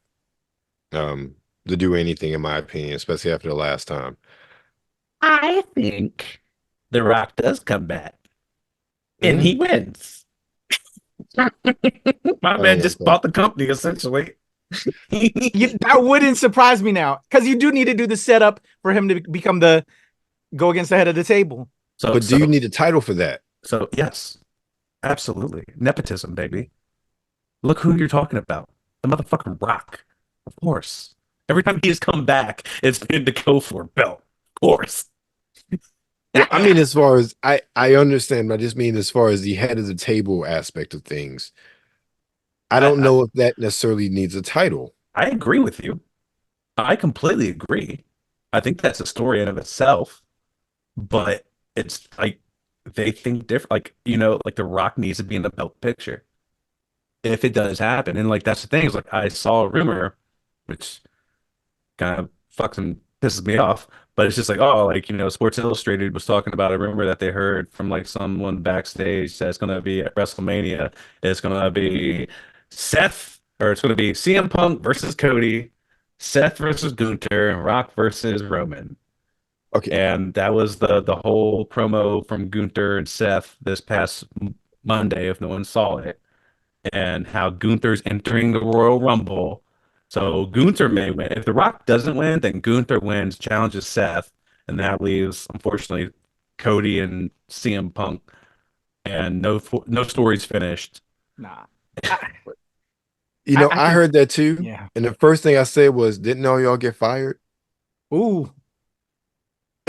To do anything, in my opinion, especially after the last time. I think The Rock does come back and he wins. My man just bought the company, essentially. That wouldn't surprise me now, because you do need to do the setup for him to become go against the head of the table. But do you need a title for that? So yes, absolutely. Nepotism, baby. Look who you're talking about. The motherfucking Rock. Of course. Every time he's come back, it's been to go for a belt. Of course. Well, I mean, as far as I understand, I just mean as far as the head of the table aspect of things. I don't know if that necessarily needs a title. I agree with you. I completely agree. I think that's a story in of itself. But it's like they think different. Like, like The Rock needs to be in the belt picture if it does happen. And like that's the thing is like I saw a rumor, which kind of fucks and pisses me off. But it's just like, oh, like, Sports Illustrated was talking about a rumor that they heard from like someone backstage that's going to be at WrestleMania. It's going to be it's going to be CM Punk versus Cody, Seth versus Gunther, Rock versus Roman. Okay. And that was the whole promo from Gunther and Seth this past Monday, if no one saw it, and how Gunther's entering the Royal Rumble. So Gunther may win. If The Rock doesn't win, then Gunther wins, challenges Seth, and that leaves, unfortunately, Cody and CM Punk, and no story's finished. Nah. I heard that too. Yeah. And the first thing I said was, didn't all y'all get fired? Ooh.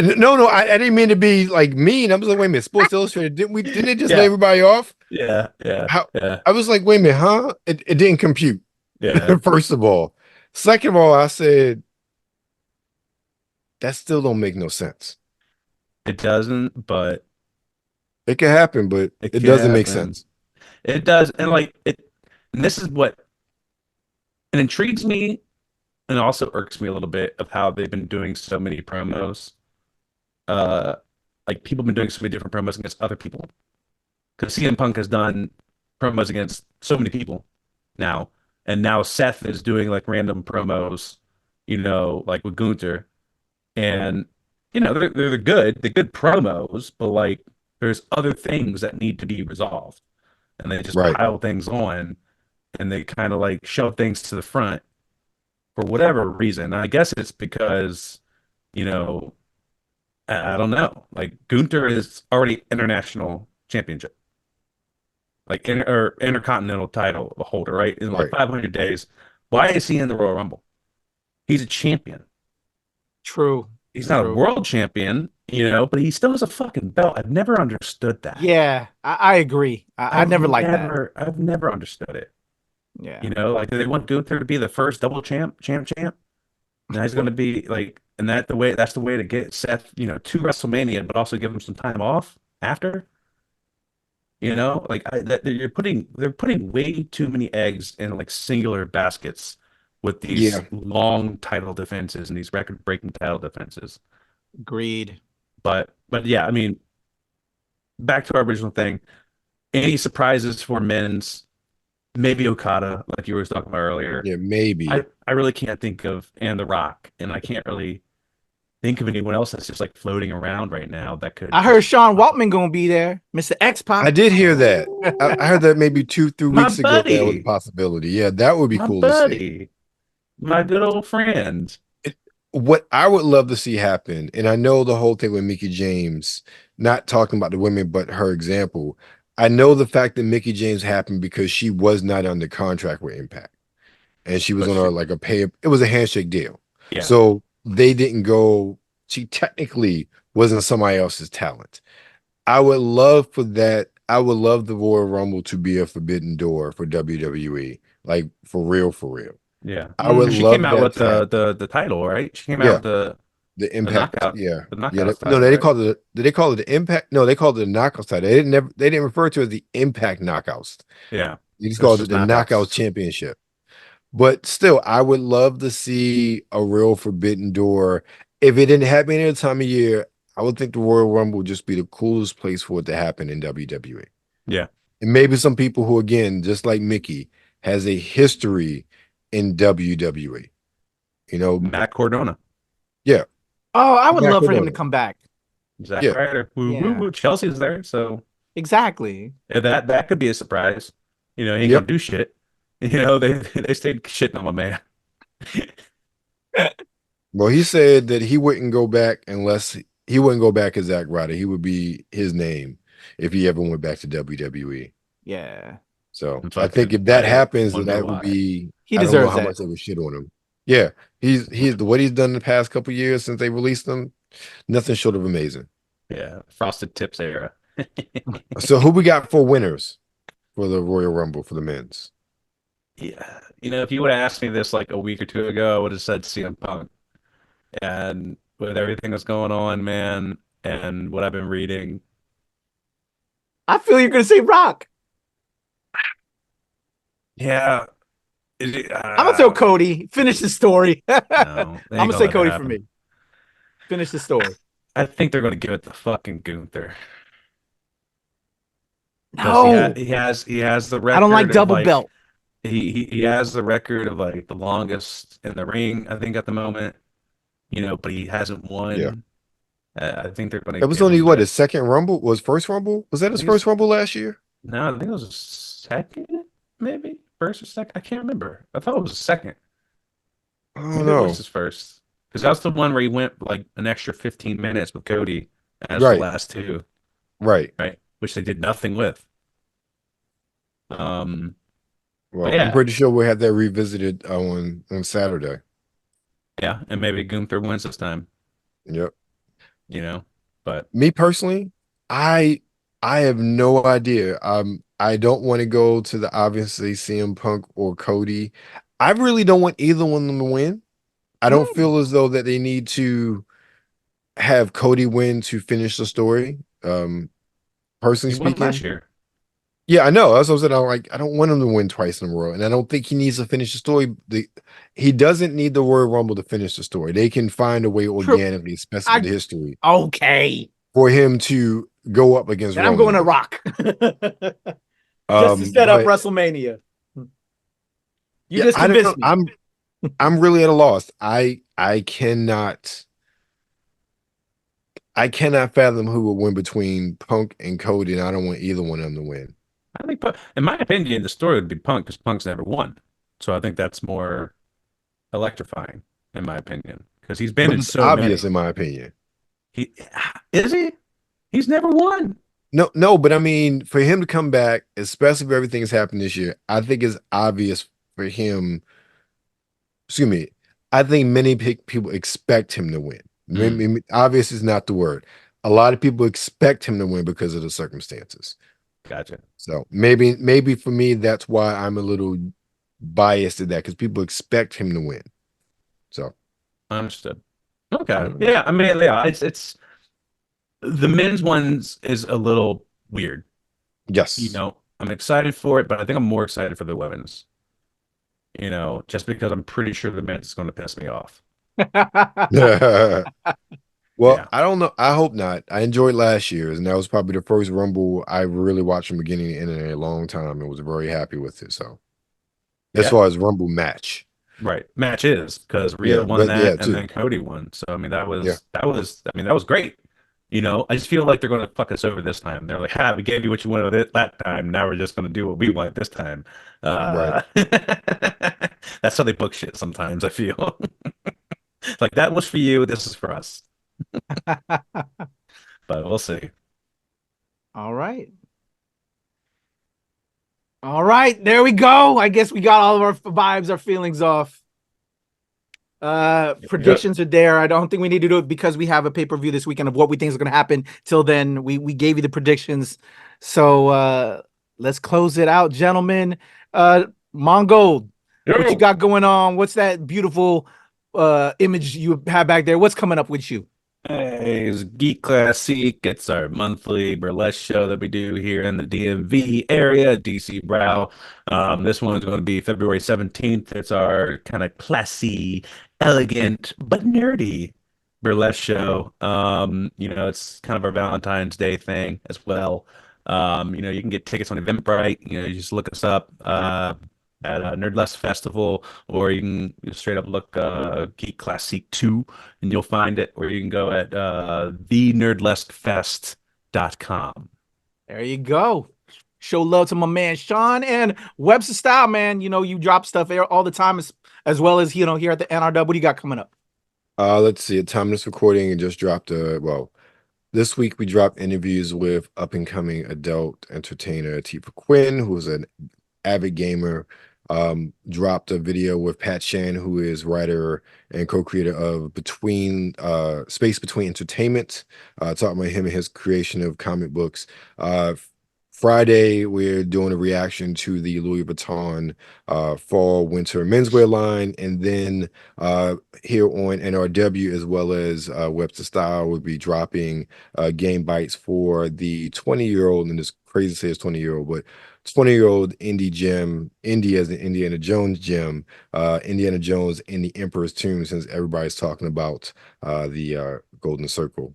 No, I didn't mean to be like mean. I was like, wait a minute, Sports Illustrated, didn't they just lay everybody off? Yeah. I was like, wait a minute, huh? It didn't compute. Yeah. First of all. Second of all, I said, that still don't make no sense. It doesn't, but it can happen, but it doesn't make sense. It does, and and this is what it intrigues me, and also irks me a little bit of how they've been doing so many promos. Like people have been doing so many different promos against other people. Because CM Punk has done promos against so many people now, and now Seth is doing like random promos, like with Gunther, and they're good promos, but like there's other things that need to be resolved, and they just pile things on, and they kind of like shove things to the front for whatever reason. I guess it's because, I don't know. Like Gunther is already international championship, like intercontinental title holder, right? In like 500 days. Why is he in the Royal Rumble? He's a champion. True. He's not a world champion, but he still has a fucking belt. I've never understood that. Yeah, I agree. I never liked that. I've never understood it. Yeah. Like they want Gunther to be the first double champ. Now he's going to be like, and that's the way to get Seth, to WrestleMania, but also give him some time off after. They're putting way too many eggs in like singular baskets with these long title defenses and these record-breaking title defenses. Agreed. But yeah, I mean, back to our original thing. Any surprises for men's? Maybe Okada, like you were talking about earlier. Yeah, maybe. I really can't think of, and The Rock, and I can't really think of anyone else that's just like floating around right now that could. I heard Sean Waltman gonna be there, Mr. X-Pac. I did hear that. I heard that maybe 2-3 weeks ago. That was a possibility. Yeah, that would be cool to see. My good old friend. What I would love to see happen, and I know the whole thing with Mickie James, not talking about the women, but her example. I know the fact that Mickie James happened because she was not under contract with Impact, and she was on like a pay. It was a handshake deal, so they didn't go. She technically wasn't somebody else's talent. I would love for that. I would love the Royal Rumble to be a forbidden door for WWE, like for real, for real. Yeah, I would. She love came out with the title, right? She came out with the Impact, knockout, the knockout no, they called it. Did they call it the Impact? No, they called it the Knockouts title. They didn't refer to it as the Impact Knockouts. Yeah, they just called it the Knockouts Championship. But still, I would love to see a real forbidden door. If it didn't happen any time of year, I would think the Royal Rumble would just be the coolest place for it to happen in WWE. Yeah, And maybe some people who, again, just like Mickey, has a history in WWE. You know, Matt Cordona, yeah, Oh, I would Matt love for him to Cardona. come back. Zack Yeah, Ryder, woo, woo, Yeah. woo. Chelsea's there, so Exactly. yeah, that could be a surprise. You know, he ain't gonna yep. do shit. You know, they stayed shitting on my man. Well, he said that he wouldn't go back unless he wouldn't go back as Zack Ryder. He would be his name if he ever went back to WWE. Yeah. So And I think fucking if that I happens, then wonder that would why. be He I don't know deserves how that. much they would shit on him. Yeah, he's what he's done in the past couple years since they released him, nothing short of amazing. Yeah, Frosted Tips era. So who we got for winners for the Royal Rumble for the men's? Yeah, you know, if you would have asked me this like a week or two ago, I would have said CM Punk. And with everything that's going on, man, and what I've been reading, I feel you're gonna say Rock. yeah, I'm gonna tell Cody. Finish the story. no, I'm they gonna ain't say let that Cody for happen. me. Finish the story. I think they're going to give it to fucking Gunther because No, he has the I don't like record of double like belt. he has the record of like the longest in the ring, I think at the moment, you know, but he hasn't Yeah. won. I think they're going to That was give only him what that. his second Rumble was first Rumble? Was that I his think it's first Rumble last year? no, I think it was a second, maybe first or second. I can't remember. I thought it was a second. I don't Maybe it was know. his first because that's the one where he went like an extra 15 minutes with Cody as the Right, last two, right. right? Which they did nothing with. Um, but Well, I'm yeah, pretty sure we'll have that revisited on Saturday. yeah, and maybe Gunther wins this time, Yep. you know. But Me personally, I I have no idea. I don't want to go to the obviously CM Punk or Cody. I really don't want either one of them to win. I don't Hmm. feel as though that they need to have Cody win to finish the story. Personally he won last speaking. year. Yeah, I know. That's what I said. I don't want him to win twice in a row, and I don't think he needs to finish the story. He doesn't need the Royal Rumble to finish the story. They can find a way True. organically, especially with the history, Okay. for him to go up against Then I'm Roman going to again. Rock. Just to set up But WrestleMania. You yeah, just I don't know. convinced me. I'm really at a loss. I cannot fathom who would win between Punk and Cody, and I don't want either one of them to win. I think, in my opinion, the story would be Punk because Punk's never won. So I think that's more electrifying, in my opinion, because he's been But in it's so obvious, many. in my opinion. He is he? He's never won. No, but I mean, for him to come back, especially if everything has happened this year, I think it's obvious for him. Excuse me. I think many people expect him to win. Obvious is not the word. A lot of people expect him to win because of the circumstances. Gotcha. So maybe for me, that's why I'm a little biased to that because people expect him to win. So Understood. Okay. Yeah. I mean, yeah, it's the men's ones is a little weird. yes. You know, I'm excited for it, but I think I'm more excited for the women's. You know, just because I'm pretty sure the men's is going to piss me off. Well, Yeah. I don't know. I hope not. I enjoyed last year's, and that was probably the first Rumble I really watched from beginning to end in a long time and was very happy with it. So, as Yeah. far as Rumble match, Right. Match is because Rhea yeah, won but yeah, that and too. then Cody won. So I mean Yeah, I mean that was great. You know, I just feel like they're gonna fuck us over this time. They're like, "Ha, we gave you what you wanted that time. Now we're just gonna do what we want this time." right. That's how they book shit sometimes, I feel. Like that was for you, this is for us. But we'll see. All right. All right. There we go. I guess we got all of our vibes, our feelings off. Predictions are there. I don't think we need to do it because we have a pay-per-view this weekend of what we think is going to happen. Till then, we gave you the predictions. So let's close it out, gentlemen. Mongold, what you got going on? What's that beautiful image you have back there? What's coming up with you? Hey, it's Geek Classic. It's our monthly burlesque show that we do here in the DMV area, DC Brow. This one's going to be February 17th. It's our kind of classy, elegant, but nerdy burlesque show. You know, it's kind of our Valentine's Day thing as well. You can get tickets on Eventbrite. You just look us up at Nerdlust Festival, or you can straight up look Geek Classic 2 and you'll find it, or you can go at thenerdlustfest.com. There you go. Show love to my man Sean and Webster Style, man. You drop stuff here all the time, as well as here at the NRW. What do you got coming up? Let's see. At time of this recording, it just dropped. This week we dropped interviews with up and coming adult entertainer Tifa Quinn, who is an avid gamer. Dropped a video with Pat Shan, who is writer and co-creator of Space Between Entertainment, talking about him and his creation of comic books. Friday, we're doing a reaction to the Louis Vuitton fall winter menswear line, and then here on NRW as well as Webster Style will be dropping game bites for the 20-year-old, and it's crazy to say it's 20-year-old, but 20-year-old indie gem, indie as in Indiana Jones gem, Indiana Jones in the Emperor's Tomb, since everybody's talking about the Golden Circle.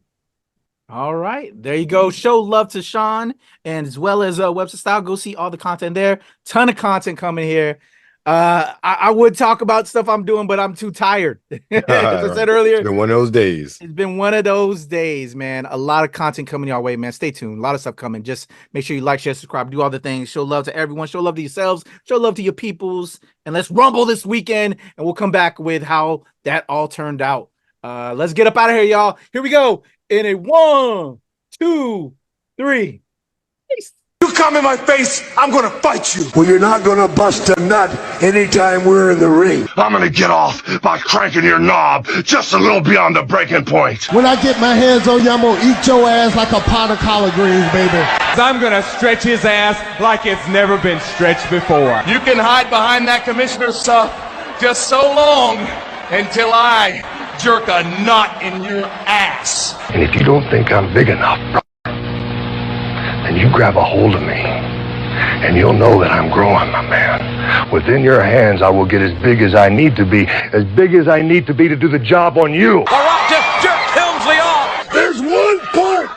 All right, there you go. Show love to Sean, and as well as Webster Style. Go see all the content there. Ton of content coming here. I would talk about stuff I'm doing, but I'm too tired. As I said earlier, It's been one of those days. It's been one of those days, man. A lot of content coming your way, man. Stay tuned. A lot of stuff coming. Just make sure you like, share, subscribe, do all the things. Show love to everyone. Show love to yourselves. Show love to your peoples. And let's rumble this weekend, and we'll come back with how that all turned out. Let's get up out of here, y'all. Here we go. In a 1, 2, 3. Peace. You come in my face, I'm gonna fight you. Well, you're not gonna bust a nut anytime we're in the ring. I'm gonna get off by cranking your knob just a little beyond the breaking point. When I get my hands on you, I'm gonna eat your ass like a pot of collard greens, baby. I'm gonna stretch his ass like it's never been stretched before. You can hide behind that commissioner stuff just so long until I jerk a knot in your ass. And if you don't think I'm big enough, then you grab a hold of me, and you'll know that I'm growing, my man. Within your hands, I will get as big as I need to be to do the job on you. All right, just jerk Helmsley off. There's one part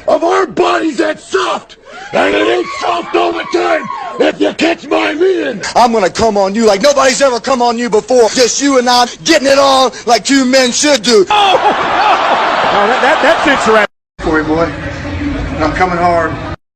of our bodies that's soft, and it ain't soft all the time, if you catch my meaning. I'm gonna come on you like nobody's ever come on you before. Just you and I getting it on like two men should do. Oh, that fits right. Boy, I'm coming hard.